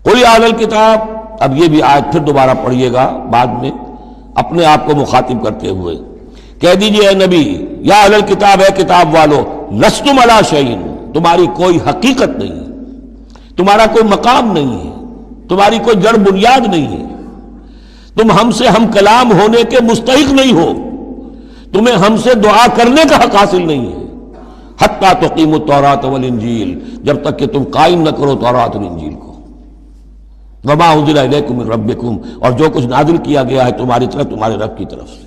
قل یا اہل الکتاب، اب یہ بھی آیت پھر دوبارہ پڑھیے گا بعد میں اپنے آپ کو مخاطب کرتے ہوئے، کہہ دیجئے اے نبی، یا اہل الکتاب، اے کتاب والو، لستم علی شیء، تمہاری کوئی حقیقت نہیں ہے، تمہارا کوئی مقام نہیں ہے، تمہاری کوئی جڑ بنیاد نہیں ہے، تم ہم سے ہم کلام ہونے کے مستحق نہیں ہو، تمہیں ہم سے دعا کرنے کا حق حاصل نہیں ہے، حتیٰ تقیموا التوراۃ والانجیل، جب تک کہ تم قائم نہ کرو تورات اور انجیل کو، وما انزل الیکم من ربکم، اور جو کچھ نازل کیا گیا ہے تمہاری طرف، تمہارے رب کی طرف سے۔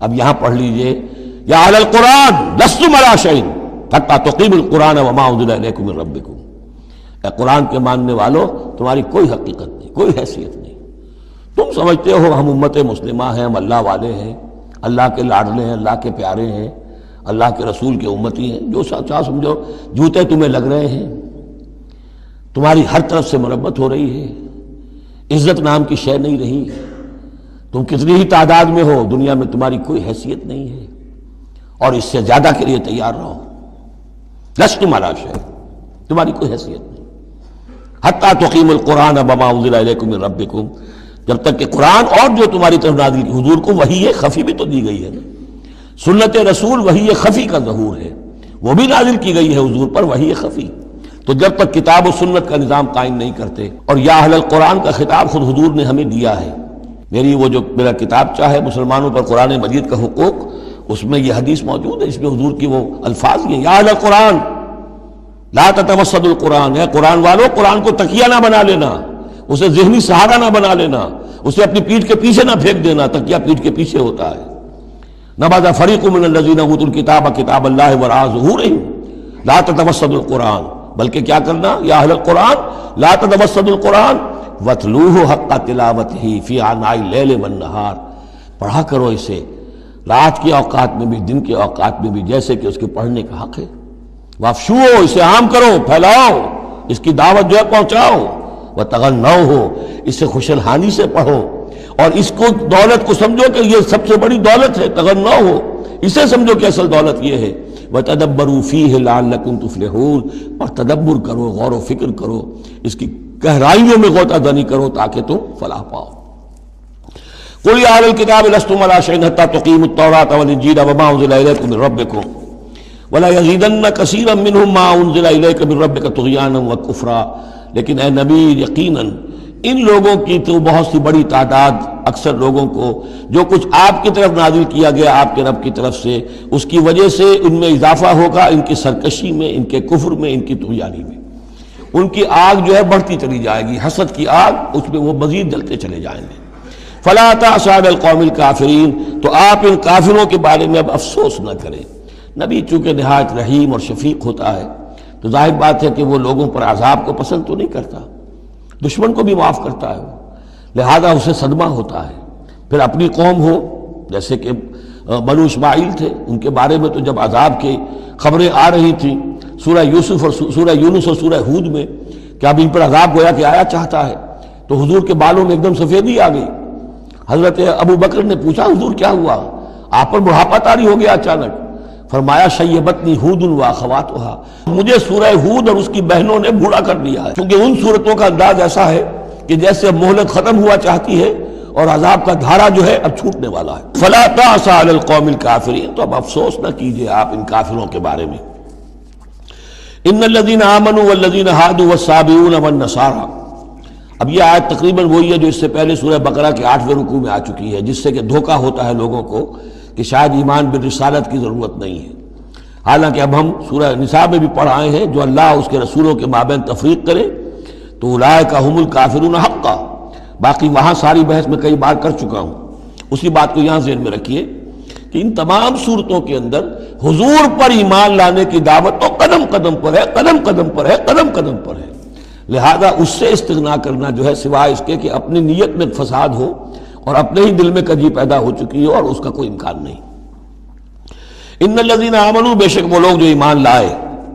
اب یہاں پڑھ لیجئے، یا اہل القرآن لستم علی شیء حتیٰ تقیموا القرآن وما انزل الیکم من ربکم، اے قرآن کے ماننے والو، تمہاری کوئی حقیقت نہیں، کوئی حیثیت نہیں، تم سمجھتے ہو ہم امت مسلمہ ہیں، ہم اللہ والے ہیں، اللہ کے لاڈلے ہیں، اللہ کے پیارے ہیں، اللہ کے رسول کے امتی ہیں، جو چاہ سمجھو، جوتے تمہیں لگ رہے ہیں، تمہاری ہر طرف سے مرمت ہو رہی ہے، عزت نام کی شے نہیں رہی، تم کتنی ہی تعداد میں ہو، دنیا میں تمہاری کوئی حیثیت نہیں ہے، اور اس سے زیادہ کے لیے تیار رہو، لستم علی شیء، تمہاری کوئی حیثیت نہیں، حتیٰ تقیموا القرآن وما انزل الیکم من ربکم، جب تک کہ قرآن اور جو تمہاری طرف نازل کی، حضور کو وحی خفی بھی تو دی گئی ہے نا، سنت رسول وحی خفی کا ظہور ہے، وہ بھی نازل کی گئی ہے حضور پر وحی خفی۔ تو جب تک کتاب و سنت کا نظام قائم نہیں کرتے، اور یا اہل القرآن کا خطاب خود حضور نے ہمیں دیا ہے، میرا کتابچہ ہے مسلمانوں پر قرآن مجید کا حقوق، اس میں یہ حدیث موجود ہے، اس میں حضور کی وہ الفاظ ہیں، یا اہل القرآن لا تتوسدوا القرآن، ہے قرآن والوں قرآن کو تکیہ نہ بنا لینا، اسے ذہنی سہارا نہ بنا لینا، اسے اپنی پیٹھ کے پیچھے نہ پھینک دینا، تکیہ پیٹھ کے پیچھے ہوتا ہے۔ نبذ فریق من الذین اوتوا الکتاب کتاب اللہ وراء ظہورہم لا تتوسدوا القرآن، بلکہ کیا کرنا، یا اہل القرآن لا تتوسدوا القرآن واتلوہ حق تلاوتہ فی آناء اللیل والنہار، پڑھا کرو اسے رات کے اوقات میں بھی دن کے اوقات میں بھی جیسے کہ اس کے پڑھنے کا حق ہے۔ وافشوہ، اسے عام کرو، پھیلاؤ، اس کی دعوت جو ہے پہنچاؤ، وتغنوہ، اسے خوشالحانی سے پڑھو، اور اس کو دولت کو سمجھو کہ یہ سب سے بڑی دولت ہے، تغنوہ، اسے سمجھو کہ اصل دولت یہ ہے۔ وتدبروا فیہ لعلکم تفلحون، اور تدبر کرو، غور و فکر کرو، اس کی گہرائیوں میں غوطہ زنی کرو تاکہ تم فلاح پاؤ۔ قل یا اہل الکتاب لستم علی شیء حتی تقیموا التوراۃ والانجیل وما انزل الیکم من ربکم ولا یزیدن کثیرا منہم ما انزل الیک من ربک طغیانا وکفرا، لیکن اے نبی یقیناً ان لوگوں کی تو بہت سی بڑی تعداد، اکثر لوگوں کو جو کچھ آپ کی طرف نازل کیا گیا آپ کے رب کی طرف سے، اس کی وجہ سے ان میں اضافہ ہوگا، ان کی سرکشی میں، ان کے کفر میں، ان کی طغیانی میں، ان کی آگ جو ہے بڑھتی چلی جائے گی، حسد کی آگ، اس میں وہ مزید جلتے چلے جائیں گے۔ فلا تأس علی القوم الکافرین، تو آپ ان کافروں کے بارے میں اب افسوس نہ کریں۔ نبی چونکہ نہایت رحیم اور شفیق ہوتا ہے تو ظاہر بات ہے کہ وہ لوگوں پر عذاب کو پسند تو نہیں کرتا، دشمن کو بھی معاف کرتا ہے وہ، لہذا اسے صدمہ ہوتا ہے۔ پھر اپنی قوم ہو، جیسے کہ بنو اسماعیل تھے، ان کے بارے میں تو جب عذاب کی خبریں آ رہی تھیں سورہ یوسف اور سورہ یونس اور سورہ ہود میں کہ اب ان پر عذاب گویا کہ آیا چاہتا ہے، تو حضور کے بالوں میں ایک دم سفیدی آ گئی۔ حضرت ابو بکر نے پوچھا حضور کیا ہوا، آپ پر بڑھاپا طاری ہو گیا اچانک؟ فرمایا شیبتنی ہود واخواتھا، مجھے سورہ ہود اور اس کی بہنوں نے بوڑھا کر دیا ہے، کیونکہ ان صورتوں کا انداز ایسا ہے کہ جیسے اب مہلت ختم ہوا چاہتی ہے اور عذاب کا دھارا جو ہے اب چھوٹنے والا ہے۔ فلا تأس علی القوم الکافرین، تو اب افسوس نہ کیجئے آپ ان کافروں کے بارے میں۔ ان الذین آمنوا والذین ہادوا والصابئون والنصارى، اب یہ آیت تقریباً وہی ہے جو اس سے پہلے سورہ بقرہ کے 8ویں رکوع میں آ چکی ہے، جس سے کہ دھوکہ ہوتا ہے لوگوں کو کہ شاید ایمان بالرسالت کی ضرورت نہیں ہے، حالانکہ اب ہم سورہ نساء میں بھی پڑھ آئے ہیں جو اللہ اس کے رسولوں کے مابین تفریق کرے تو اولئک هم الکافرون حقا، باقی وہاں ساری بحث میں کئی بار کر چکا ہوں، اسی بات کو یہاں ذہن میں رکھیے کہ ان تمام صورتوں کے اندر حضور پر ایمان لانے کی دعوت تو قدم قدم پر ہے، قدم قدم پر ہے، قدم قدم پر ہے، لہذا اس سے استغنا کرنا جو ہے سوائے اس کے کہ اپنی نیت میں فساد ہو اور اپنے ہی دل میں کجی پیدا ہو چکی ہو، اور اس کا کوئی امکان نہیں۔ ان الذین آمنوا، بے شک وہ لوگ جو ایمان لائے،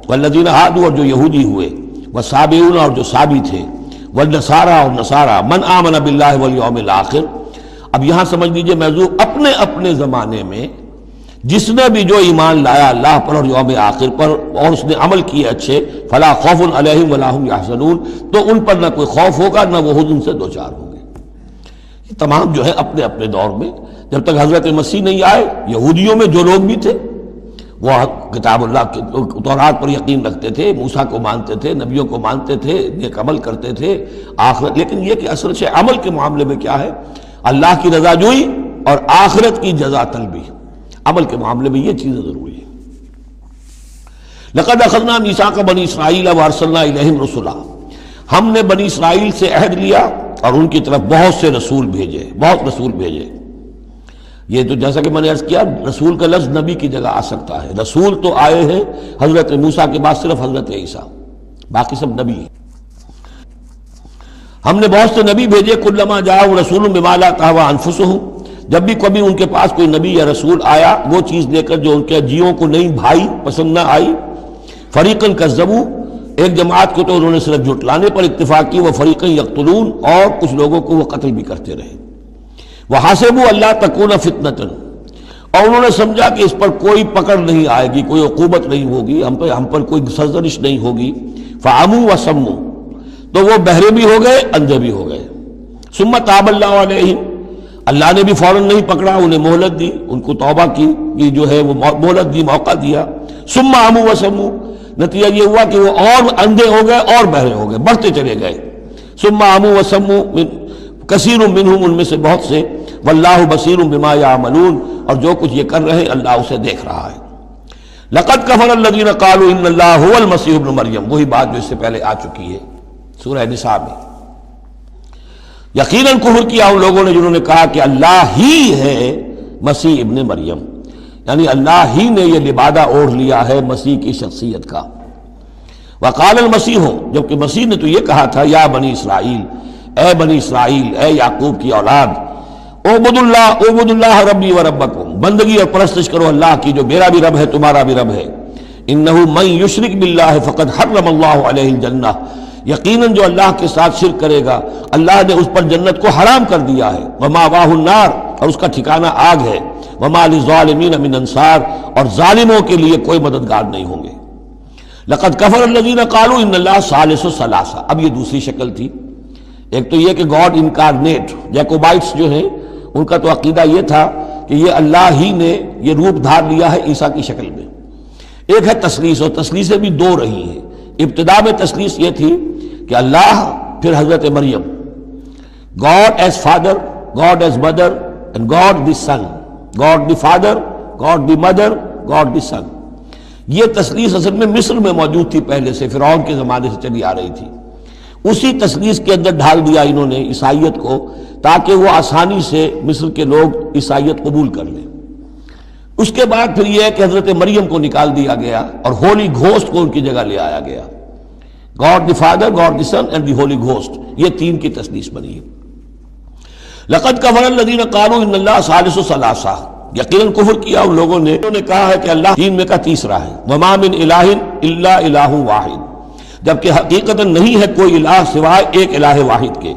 والذین ہادوا، اور جو یہودی ہوئے، والصابئون، اور جو صابی تھے، والنصارى، اور نصارى، من آمن باللہ والیوم الآخر۔ اب یہاں سمجھ لیجئے موضوع اپنے اپنے زمانے میں جس نے بھی جو ایمان لایا اللہ پر اور یوم آخر پر اور اس نے عمل کیے اچھے، فلا خوف علیہم ولا هم یحزنون، تو ان پر نہ کوئی خوف ہوگا نہ وہ حزن سے دوچار ہوں گے۔ یہ تمام جو ہے اپنے اپنے دور میں، جب تک حضرت مسیح نہیں آئے، یہودیوں میں جو لوگ بھی تھے وہ کتاب اللہ کے تورات پر یقین رکھتے تھے، موسیٰ کو مانتے تھے، نبیوں کو مانتے تھے، نیک عمل کرتے تھے آخرت، لیکن یہ کہ اصل سے عمل کے معاملے میں کیا ہے، اللہ کی رضا جوئی اور آخرت کی جزا طلبی، عمل کے معاملے میں یہ چیزیں ضروری ہیں۔ لقد اخذنا میثاق بنی اسرائیل وارسلنا الیہم رسلا، ہم نے بنی اسرائیل سے عہد لیا اور ان کی طرف بہت سے رسول بھیجے، بہت رسول بھیجے۔ یہ تو جیسا کہ میں نے عرض کیا، رسول کا لفظ نبی کی جگہ آ سکتا ہے، رسول تو آئے ہیں حضرت موسیٰ کے بعد صرف حضرت عیسیٰ، باقی سب نبی ہیں۔ ہم نے بہت سے نبی بھیجے، کلما جاءہم رسول بما لا تہوی انفسہم، جب بھی کبھی ان کے پاس کوئی نبی یا رسول آیا وہ چیز لے کر جو ان کے جیوں کو نہیں بھائی، پسند نہ آئی، فریقاً کذبوا، ایک جماعت کو تو انہوں نے صرف جھٹلانے پر اکتفا کی، وہ فریقاً یقتلون، اور کچھ لوگوں کو وہ قتل بھی کرتے رہے، وحسبوا اللہ تکون فتنۃ، اور انہوں نے سمجھا کہ اس پر کوئی پکڑ نہیں آئے گی، کوئی عقوبت نہیں ہوگی، ہم پر کوئی سرزنش نہیں ہوگی، فعموا وصموا، تو وہ بہرے بھی ہو گئے، اندھے بھی ہو گئے، ثم تاب اللہ علیہم، اللہ نے بھی فوراً نہیں پکڑا، انہیں مہلت دی، ان کو توبہ کی جو ہے وہ مہلت دی، موقع دیا. ثم عموا وصموا، نتیجہ یہ ہوا کہ وہ اور اندھے ہو گئے اور بہرے ہو گئے، بڑھتے چلے گئے. ثم عموا وصموا کثیر منہم، ان میں سے بہت سے. واللہ بصیر بما یعملون، اور جو کچھ یہ کر رہے ہیں اللہ اسے دیکھ رہا ہے. لقد کفر الذین قالوا ان اللہ هو المسیح ابن مریم، وہی بات جو اس سے پہلے آ چکی ہے سورہ نساء میں. یقیناً کفر کیا ان لوگوں نے جنہوں نے کہا کہ اللہ ہی ہے مسیح ابن مریم، یعنی اللہ ہی نے یہ لبادہ اوڑھ لیا ہے مسیح کی شخصیت کا. وقال المسیح، جبکہ مسیح نے تو یہ کہا تھا یا بنی اسرائیل، اے بنی اسرائیل، اے یعقوب کی اولاد، اعبدوا اللہ ربی و ربکم، بندگی اور پرستش کرو اللہ کی جو میرا بھی رب ہے تمہارا بھی رب ہے. انہ من یشرک باللہ فقد حرم اللہ علیہ الجنہ، یقیناً جو اللہ کے ساتھ شرک کرے گا اللہ نے اس پر جنت کو حرام کر دیا ہے. ومأواہ النار، اور اس کا ٹھکانہ آگ ہے. وما للظالمین من انصار، اور ظالموں کے لیے کوئی مددگار نہیں ہوں گے. لقد کفر الذین قالوا ان اللہ ثالث ثلاثہ، اب یہ دوسری شکل تھی. ایک تو یہ کہ گاڈ انکارنیٹ، جیکوبائٹس جو ہیں ان کا تو عقیدہ یہ تھا کہ یہ اللہ ہی نے یہ روپ دھار لیا ہے عیسیٰ کی شکل میں. ایک ہے تثلیث، اور تثلیثیں بھی دو رہی ہیں. ابتدا میں تثلیث یہ تھی کہ اللہ، پھر حضرت مریم، God as father, God as mother and God the son, God the father, God the mother, God the son. یہ تثلیث اصل میں مصر میں موجود تھی پہلے سے، فرعون کے زمانے سے چلی آ رہی تھی. اسی تثلیث کے اندر ڈھال دیا انہوں نے عیسائیت کو، تاکہ وہ آسانی سے مصر کے لوگ عیسائیت قبول کر لیں. اس کے بعد پھر یہ ہے کہ حضرت مریم کو نکال دیا گیا اور ہولی گھوسٹ کو ان کی جگہ لے آیا گیا. God the father, God the Son and the Holy Ghost, یہ تین کی تثلیث بنی ہے. لقد کفر الذین قالوا ان اللہ ثالث ثلاثہ، یقیناً کفر کیا ان لوگوں نے انہوں نے کہا ہے کہ اللہ تین میں کا تیسرا ہے. وما من الہ الا الہ واحد، جبکہ حقیقتاً نہیں ہے کوئی الہ سوائے ایک الہ واحد کے.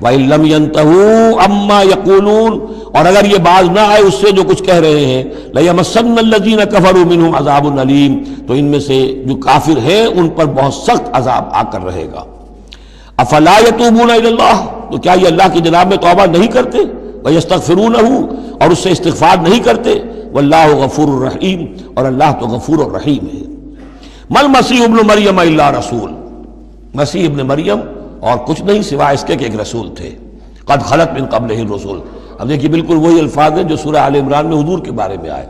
وَإِن لَّمْ يَنْتَهُوا عَمَّا يَقُولُونَ، اور اگر یہ باز نہ آئے اس سے جو کچھ کہہ رہے ہیں، لَيَمَسَّنَّ الَّذِينَ كَفَرُوا مِنْهُمْ عَذَابٌ أَلِيمٌ، تو ان میں سے جو کافر ہیں ان پر بہت سخت عذاب آ کر رہے گا. أَفَلَا يَتُوبُونَ إِلَى اللَّهِ، تو کیا یہ اللہ کی جناب میں توبہ نہیں کرتے؟ وَيَسْتَغْفِرُونَهُ، اور اس سے استغفار نہیں کرتے؟ وَاللَّهُ غَفُورٌ رَحِيمٌ، اور اللہ تو غفور اور رحیم ہے. مَا الْمَسِيحُ ابْنُ مَرْيَمَ إِلَّا رَسُولٌ، مسیح ابن مریم اور کچھ نہیں سوائے اس کے کہ ایک رسول تھے. قد خلت من قبلہ الرسل، اب دیکھیے بالکل وہی الفاظ ہیں جو سورہ آل عمران میں حضور کے بارے میں آئے.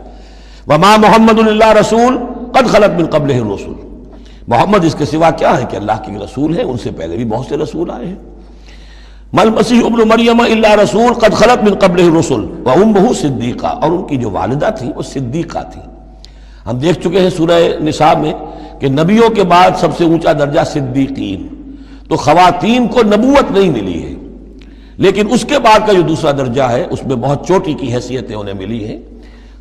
وما محمد الا رسول قد خلت من قبلہ الرسل، محمد اس کے سوا کیا ہے کہ اللہ کے رسول ہیں، ان سے پہلے بھی بہت سے رسول آئے ہیں. ما المسیح ابن مریم الا رسول قد خلت من قبلہ الرسل وامہ صدیقہ، اور ان کی جو والدہ تھی وہ صدیقہ تھی. ہم دیکھ چکے ہیں سورہ نساء میں کہ نبیوں کے بعد سب سے اونچا درجہ صدیقین، تو خواتین کو نبوت نہیں ملی ہے، لیکن اس کے بعد کا جو دوسرا درجہ ہے اس میں بہت چوٹی کی حیثیتیں انہیں ملی ہیں.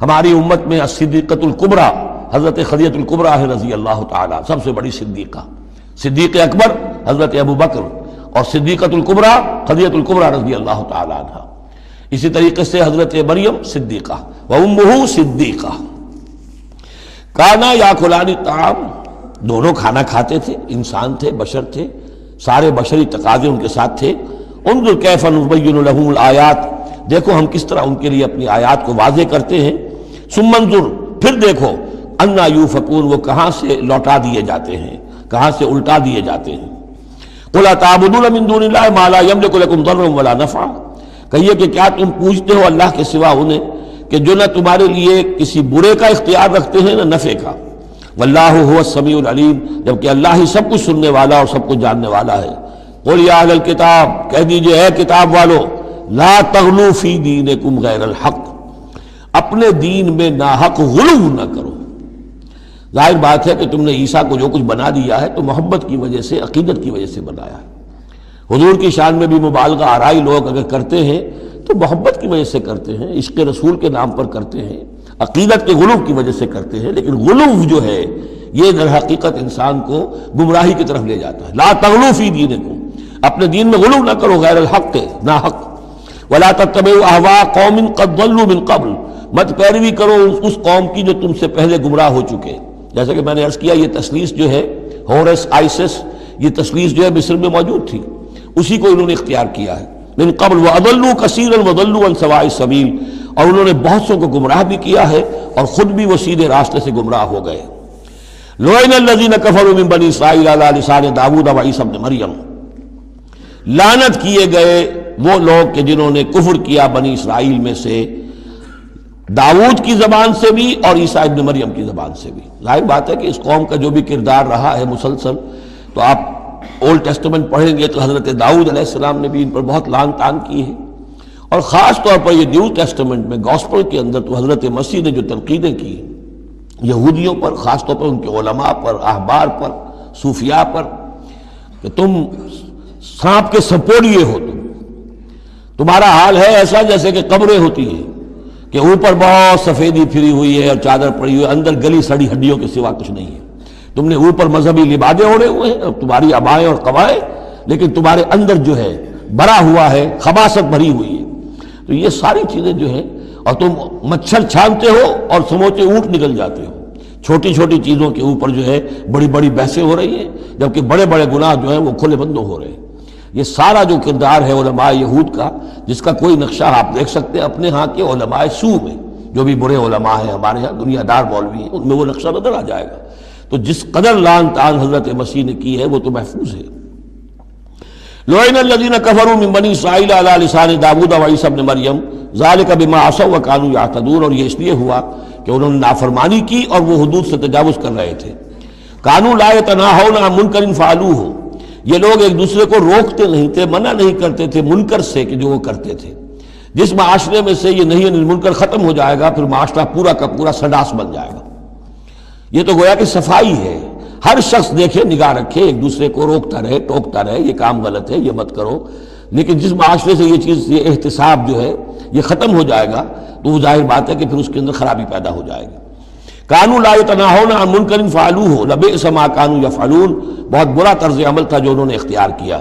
ہماری امت میں الصدیقۃ الکبریٰ حضرت خدیجہ الکبریٰ رضی اللہ تعالیٰ، سب سے بڑی صدیقہ. صدیق اکبر حضرت ابو بکر، اور صدیقۃ الکبریٰ خدیجہ الکبریٰ رضی اللہ تعالیٰ عنہ. اسی طریقے سے حضرت مریم صدیقہ وامہ صدیقہ. کانا یاکلان الطعام، دونوں کھانا کھاتے تھے، انسان تھے، بشر تھے، سارے بشری تقاضے ان کے ساتھ تھے. انظر کیف نبین لہم الآیات، دیکھو ہم کس طرح ان کے لیے اپنی آیات کو واضح کرتے ہیں. ثم انظر، پھر دیکھو، انا یوفکون، وہ کہاں سے لوٹا دیے جاتے ہیں، کہاں سے الٹا دیے جاتے ہیں. قل اتعبدون من دون اللہ ما لا یملک لکم ضرا ولا نفعا، کہیے کہ کیا تم پوچھتے ہو اللہ کے سوا انہیں کہ جو نہ تمہارے لیے کسی برے کا اختیار رکھتے ہیں نہ نفع کا. واللہ هو السمیع العلیم، جبکہ اللہ ہی سب کچھ سننے والا اور سب کچھ جاننے والا ہے. قل یا اہل الکتاب، کہہ دیجئے اے کتاب والو، لا تغلوا فی دینکم غیر الحق، اپنے دین میں ناحق غلو نہ کرو. ظاہر بات ہے کہ تم نے عیسیٰ کو جو کچھ بنا دیا ہے تو محبت کی وجہ سے، عقیدت کی وجہ سے بنایا ہے. حضور کی شان میں بھی مبالغہ آرائی لوگ اگر کرتے ہیں تو محبت کی وجہ سے کرتے ہیں، عشق رسول کے نام پر کرتے ہیں، عقیدت کے غلو کی وجہ سے کرتے ہیں. لیکن غلو جو ہے یہ در حقیقت انسان کو گمراہی کی طرف لے جاتا ہے. لا تغلوا فی دینکم، اپنے دین میں غلو نہ کرو غیر الحق، ناحق. ولا تتبعوا اهواء قوم قد ضلوا من قبل، مت پیروی کرو اس قوم کی جو تم سے پہلے گمراہ ہو چکے. جیسا کہ میں نے عرض کیا، یہ تثلیث جو ہے ہورس آئسس، یہ تثلیث جو ہے مصر میں موجود تھی، اسی کو انہوں نے اختیار کیا ہے. من قبل وَأَضَلُّوا كَثِيرًا وَضَلُّوا عَنْ سَوَاءِ السَّبِيلِ، اور انہوں نے بہت سو کو گمراہ بھی کیا ہے اور خود بھی وہ سیدھے راستے سے گمراہ ہو گئے۔ لُعِنَ الَّذِينَ كَفَرُوا مِن بَنِي إِسْرَائِيلَ عَلَىٰ لِسَانِ داؤد وعیسی ابن مریم، لعنت کیے گئے وہ لوگ کہ جنہوں نے کفر کیا بنی اسرائیل میں سے داؤد کی زبان سے بھی اور عیسیٰ ابن مریم کی زبان سے بھی۔ ظاہر بات ہے کہ اس قوم کا جو بھی کردار رہا ہے مسلسل، تو آپ اولڈ ٹیسٹمنٹ پڑھیں گے تو حضرت داؤد علیہ السلام نے بھی ان پر بہت لعن طعن کی ہے، اور خاص طور پر یہ نیو ٹیسٹمنٹ میں گاسپل کے اندر تو حضرت مسیح نے جو تنقیدیں کی یہودیوں پر، خاص طور پر ان کے علماء پر، احبار پر، صوفیاء پر، کہ تم سانپ کے سپوڑیے ہو، تمہارا حال ہے ایسا جیسے کہ قبریں ہوتی ہیں کہ اوپر بہت سفیدی پھری ہوئی ہے اور چادر پڑی ہوئی ہے، اندر گلی سڑی ہڈیوں کے سوا کچھ نہیں ہے۔ تم نے اوپر مذہبی لبادے اوڑے ہوئے ہیں اور تمہاری ابائیں اور قبائیں، لیکن تمہارے اندر جو ہے بھرا ہوا ہے، خباثت بھری ہوئی ہے۔ تو یہ ساری چیزیں جو ہیں، اور تم مچھر چھانتے ہو اور سموچے اونٹ نکل جاتے ہو، چھوٹی چھوٹی چیزوں کے اوپر جو ہے بڑی بڑی بحثیں ہو رہی ہیں، جبکہ بڑے بڑے گناہ جو ہیں وہ کھلے بندوں ہو رہے ہیں۔ یہ سارا جو کردار ہے علماء یہود کا، جس کا کوئی نقشہ آپ دیکھ سکتے ہیں اپنے ہاں کے علماء سو میں، جو بھی برے علماء ہیں ہمارے ہاں دنیا دار مولوی ہیں، ان میں وہ نقشہ نظر آ جائے گا۔ تو جس قدر لعن طعن حضرت مسیح نے کی ہے وہ تو محفوظ ہے۔ لعن الذین کفروا من بنی اسرائیل علی لسان داؤد وعیسی ابن مریم ذلک بما عصوا وکانوا یعتدون، اور یہ اس لیے ہوا کہ انہوں نے نافرمانی کی اور وہ حدود سے تجاوز کر رہے تھے۔ کانوا لا یتناہون عن منکر فعلوہ، یہ لوگ ایک دوسرے کو روکتے نہیں تھے، منع نہیں کرتے تھے منکر سے کہ جو وہ کرتے تھے۔ جس معاشرے میں سے یہ نہیں منکر ختم ہو جائے گا پھر معاشرہ پورا کا پورا سڈاس بن جائے گا۔ یہ تو گویا کہ صفائی ہے، ہر شخص دیکھے، نگاہ رکھے، ایک دوسرے کو روکتا رہے، ٹوکتا رہے، یہ کام غلط ہے، یہ مت کرو۔ لیکن جس معاشرے سے یہ چیز، یہ احتساب جو ہے یہ ختم ہو جائے گا تو وہ ظاہر بات ہے کہ پھر اس کے اندر خرابی پیدا ہو جائے گی۔ کانوا لا یتناہون عن منکر فعلوہ لبئس ما کانوا یفعلون، بہت برا طرز عمل تھا جو انہوں نے اختیار کیا۔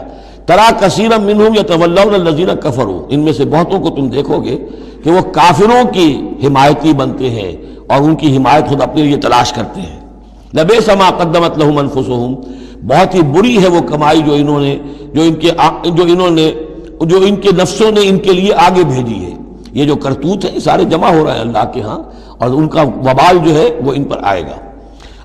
ترا کثیرا منہم یتولون الذین کفروا، ان میں سے بہتوں کو تم دیکھو گے کہ وہ کافروں کی حمایتی بنتے ہیں اور ان کی حمایت خود اپنے لیے تلاش کرتے ہیں۔ لبئس ما قدمت لہم انفسہم، بہت ہی بری ہے وہ کمائی جو ان کے نفسوں نے ان کے لیے آگے بھیجی ہے۔ یہ جو کرتوت ہے سارے جمع ہو رہے ہیں اللہ کے ہاں، اور ان کا وبال جو ہے وہ ان پر آئے گا۔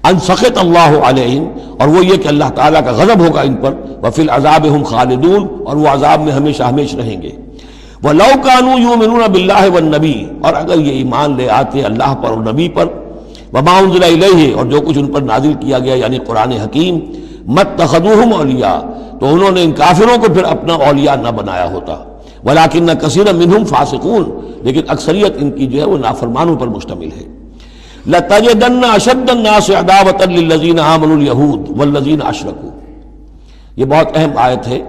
ان سخط اللہ علیہم، اور وہ یہ کہ اللہ تعالیٰ کا غضب ہوگا ان پر، وفی العذاب ہم خالدون، اور وہ عذاب میں ہمیشہ ہمیشہ رہیں گے۔ وَلَوْ كَانُوا يُؤْمِنُونَ بِاللَّهِ وَالنَّبِيِّ، اور اگر یہ ایمان لے آتے اللہ پر اور نبی پر، وَمَا أُنزِلَ إِلَيْهِ، اور جو کچھ ان پر نازل کیا گیا یعنی قرآن حکیم، مَتَّخَذُوهُمْ أَوْلِيَاءَ، تو انہوں نے ان کافروں کو پھر اپنا اولیاء نہ بنایا ہوتا۔ وَلَكِنَّ كَثِيرًا مِّنْهُمْ فَاسِقُونَ، لیکن اکثریت ان کی جو ہے وہ نافرمانوں پر مشتمل ہے۔ لَتَجِدَنَّ أَشَدَّ النَّاسِ عَدَاوَةً لِلَّذِينَ آمَنُوا الْيَهُودَ وَالَّذِينَ أَشْرَكُوا، یہ بہت اہم آیت ہے۔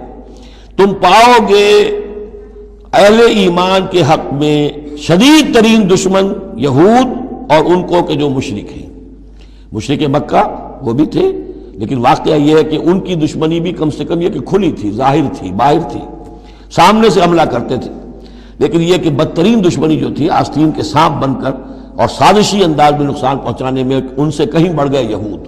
تم پاؤ گے اہل ایمان کے حق میں شدید ترین دشمن یہود اور ان کو کہ جو مشرک ہیں۔ مشرک مکہ وہ بھی تھے، لیکن واقعہ یہ ہے کہ ان کی دشمنی بھی کم سے کم یہ کہ کھلی تھی، ظاہر تھی، باہر تھی، سامنے سے حملہ کرتے تھے، لیکن یہ کہ بدترین دشمنی جو تھی آستین کے سانپ بن کر اور سازشی انداز میں نقصان پہنچانے میں ان سے کہیں بڑھ گئے یہود۔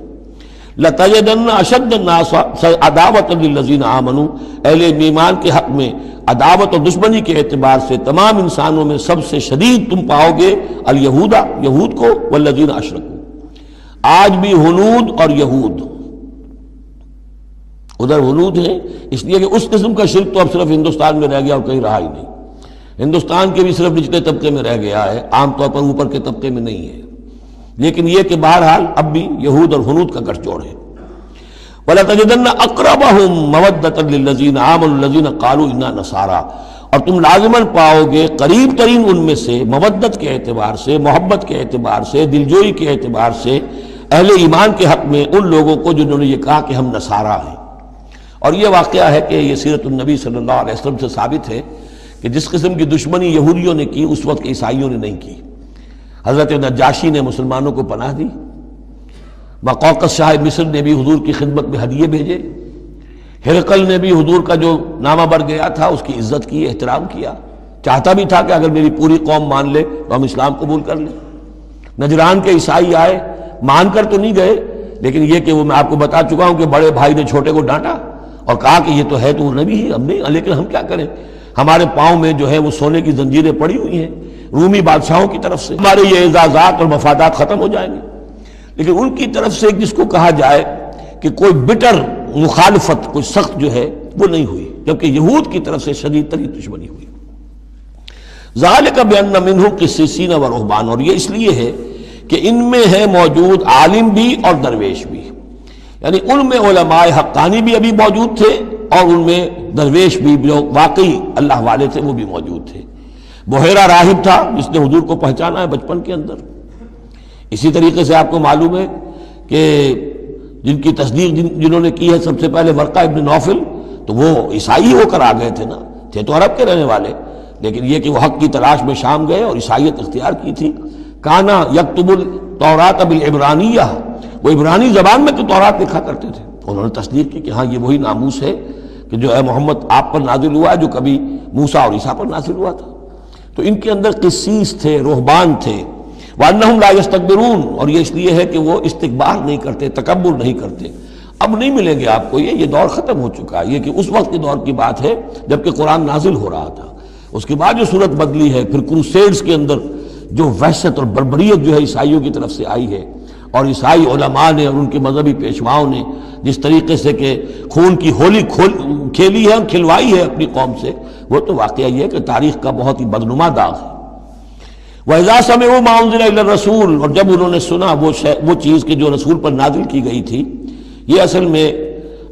لَتَجِدَنَّ أَشَدَّ النَّاسِ عَدَاوَةً لِلَّذِينَ آمَنُوا، اہل ایمان کے حق میں عداوت اور دشمنی کے اعتبار سے تمام انسانوں میں سب سے شدید تم پاؤ گے الیہود، یہود کو، والذین اشرکوا۔ آج بھی ہنود اور یہود، ادھر ہنود ہیں اس لیے کہ اس قسم کا شرک تو اب صرف ہندوستان میں رہ گیا اور کہیں رہا ہی نہیں۔ ہندوستان کے بھی صرف نچلے طبقے میں رہ گیا ہے، عام طور پر اوپر کے طبقے میں نہیں ہے، لیکن یہ کہ بہرحال اب بھی یہود اور ہنود کا گٹھ جوڑ ہے۔ وَلَتَجِدَنَّ أَقْرَبَهُمْ مَوَدَّةً لِلَّذِينَ آمَنُوا الَّذِينَ قَالُوا إِنَّا نَصَارَىٰ، اور تم لازماً پاؤ گے قریب ترین ان میں سے، مودت کے اعتبار سے، محبت کے اعتبار سے، دلجوئی کے اعتبار سے، اہل ایمان کے حق میں ان لوگوں کو جنہوں نے یہ کہا کہ ہم نصارہ ہیں۔ اور یہ واقعہ ہے کہ یہ سیرت النبی صلی اللہ علیہ وسلم سے ثابت ہے کہ جس قسم کی دشمنی یہودیوں نے کی اس وقت عیسائیوں نے نہیں کی۔ حضرت نجاشی نے مسلمانوں کو پناہ دی، مقوقس شاہ مصر نے بھی حضور کی خدمت میں ہدیے بھیجے، ہرقل نے بھی حضور کا جو نامہ بڑھ گیا تھا اس کی عزت کی، احترام کیا، چاہتا بھی تھا کہ اگر میری پوری قوم مان لے تو ہم اسلام قبول کر لیں۔ نجران کے عیسائی آئے، مان کر تو نہیں گئے، لیکن یہ کہ وہ میں آپ کو بتا چکا ہوں کہ بڑے بھائی نے چھوٹے کو ڈانٹا اور کہا کہ یہ تو ہے تو وہ نبی ہی، ہم نہیں، لیکن ہم کیا کریں۔ ہمارے پاؤں میں جو ہے وہ سونے کی زنجیریں پڑی ہوئی ہیں رومی بادشاہوں کی طرف سے، ہمارے یہ اعزازات اور مفادات ختم ہو جائیں گے۔ لیکن ان کی طرف سے جس کو کہا جائے کہ کوئی بٹر مخالفت، کوئی سخت جو ہے وہ نہیں ہوئی، جبکہ یہود کی طرف سے شدید ترین دشمنی ہوئی۔ ذالک بأن منہم قسیسین و رہبان، اور یہ اس لیے ہے کہ ان میں ہے موجود عالم بھی اور درویش بھی، یعنی ان میں علماء حقانی بھی ابھی موجود تھے اور ان میں درویش بھی جو واقعی اللہ والے تھے وہ بھی موجود تھے۔ بحیرہ راہب تھا جس نے حضور کو پہچانا ہے بچپن کے اندر۔ اسی طریقے سے آپ کو معلوم ہے کہ جن کی تصدیق جنہوں نے کی ہے سب سے پہلے ورقہ ابن نوفل، تو وہ عیسائی ہو کر آ گئے تھے نا، تھے تو عرب کے رہنے والے، لیکن یہ کہ وہ حق کی تلاش میں شام گئے اور عیسائیت اختیار کی تھی۔ کانا یکتب التوراۃ بالعبرانیہ، وہ عبرانی زبان میں تو تورات لکھا کرتے تھے۔ انہوں نے تصدیق کی کہ ہاں یہ وہی ناموس ہے کہ جو ہے محمد آپ پر نازل ہوا ہے، جو کبھی موسیٰ اور عیسیٰ پر نازل ہوا تھا۔ تو ان کے اندر قسیس تھے، رہبان تھے۔ وَأَنَّهُمْ لَا يَسْتَكْبِرُونَ، اور یہ اس لیے ہے کہ وہ استکبار نہیں کرتے، تکبر نہیں کرتے۔ اب نہیں ملیں گے آپ کو یہ دور ختم ہو چکا ہے، یہ کہ اس وقت کے دور کی بات ہے جب کہ قرآن نازل ہو رہا تھا۔ اس کے بعد جو صورت بدلی ہے، پھر کروسیڈز کے اندر جو وحشت اور بربریت جو ہے عیسائیوں کی طرف سے آئی ہے، اور عیسائی علماء نے اور ان کے مذہبی پیشواؤں نے جس طریقے سے کہ خون کی ہولی کھیلی ہے اور کھلوائی ہے اپنی قوم سے، وہ تو واقعہ یہ ہے کہ تاریخ کا بہت ہی بدنما داغ ہے۔ وَإِذَا سَمِعُوا مَا أُنزِلَ إِلَى الرَّسُولِ، اور جب انہوں نے سنا وہ چیز کہ جو رسول پر نازل کی گئی تھی۔ یہ اصل میں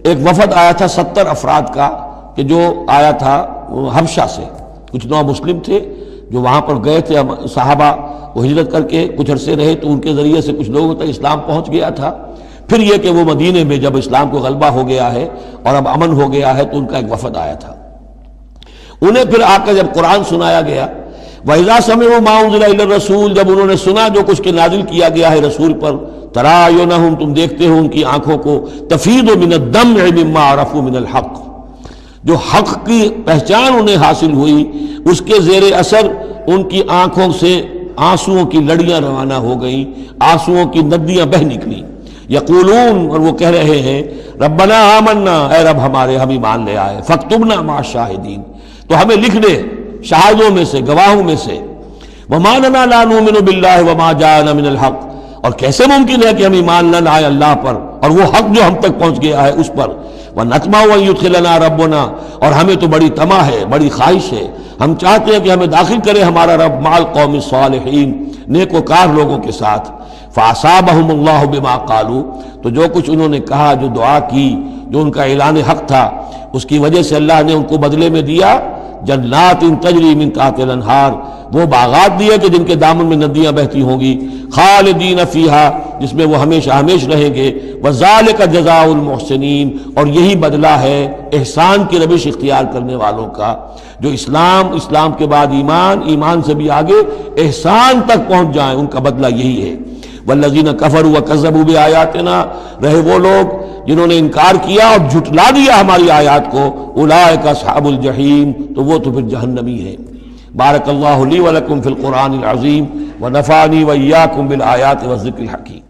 ایک وفد آیا تھا 70 افراد کا، کہ جو آیا تھا حبشہ سے، کچھ نو مسلم تھے جو وہاں پر گئے تھے صحابہ، وہ ہجرت کر کے کچھ عرصے رہے تو ان کے ذریعے سے کچھ لوگوں تک اسلام پہنچ گیا تھا۔ پھر یہ کہ وہ مدینے میں جب اسلام کو غلبہ ہو گیا ہے اور اب امن ہو گیا ہے تو ان کا ایک وفد آیا تھا۔ انہیں پھر آ کر جب قرآن سنایا گیا، وَإِذَا سَمِعُوا مَا أُنزِلَ إِلَى الرَّسُولِ، جب انہوں نے سنا جو کچھ کے نازل کیا گیا ہے رسول پر، تَرَىٰ أَعْيُنَهُمْ، تم دیکھتے ہو ان کی آنکھوں کو، تَفِيضُ مِنَ الدَّمْعِ مِمَّا عَرَفُوا مِنَ الْحَقِّ، جو حق کی پہچان انہیں حاصل ہوئی اس کے زیر اثر ان کی آنکھوں سے آنسوؤں کی لڑیاں روانہ ہو گئیں، آنسوؤں کی ندیاں بہہ نکلیں۔ یقولون، اور وہ کہہ رہے ہیں، ربنا آمنا، اے رب ہمارے ہم ایمان لے آئے، فاکتبنا مع الشاہدین، تو ہمیں لکھ دے شاہدوں میں سے، گواہوں میں سے۔ وما لنا لا نؤمن باللہ وما جاءنا من الحق، اور کیسے ممکن ہے کہ ہم ایمان نہ لائیں اللہ پر اور وہ حق جو ہم تک پہنچ گیا ہے اس پر۔ وَنَطْمَعُ أَن يُدْخِلَنَا رَبُّنَا، اور ہمیں تو بڑی طمع ہے، بڑی خواہش ہے، ہم چاہتے ہیں کہ ہمیں داخل کرے ہمارا رب مع القوم الصالحین، نیک وکار لوگوں کے ساتھ۔ فَأَصَابَهُمُ اللَّهُ بِمَا قَالُوا، تو جو کچھ انہوں نے کہا، جو دعا کی، جو ان کا اعلان حق تھا، اس کی وجہ سے اللہ نے ان کو بدلے میں دیا جنات تجری من تحت الانہار، وہ باغات دیے کہ جن کے دامن میں ندیاں بہتی ہوں گی، خالدین فیہا، جس میں وہ ہمیشہ ہمیش رہیں گے، وذالک جزاء المحسنین، اور یہی بدلہ ہے احسان کی روش اختیار کرنے والوں کا، جو اسلام کے بعد ایمان سے بھی آگے احسان تک پہنچ جائیں، ان کا بدلہ یہی ہے۔ والذین کفروا وکذبوا بآیاتنا، رہے وہ لوگ جنہوں نے انکار کیا اور جھٹلا دیا ہماری آیات کو، اولئک اصحاب الجحیم، تو وہ تو پھر جہنمی ہے۔ بارک اللہ لی ولکم فی القرآن العظیم ونفعنی وإیاکم بالآیات والذکر الحکیم۔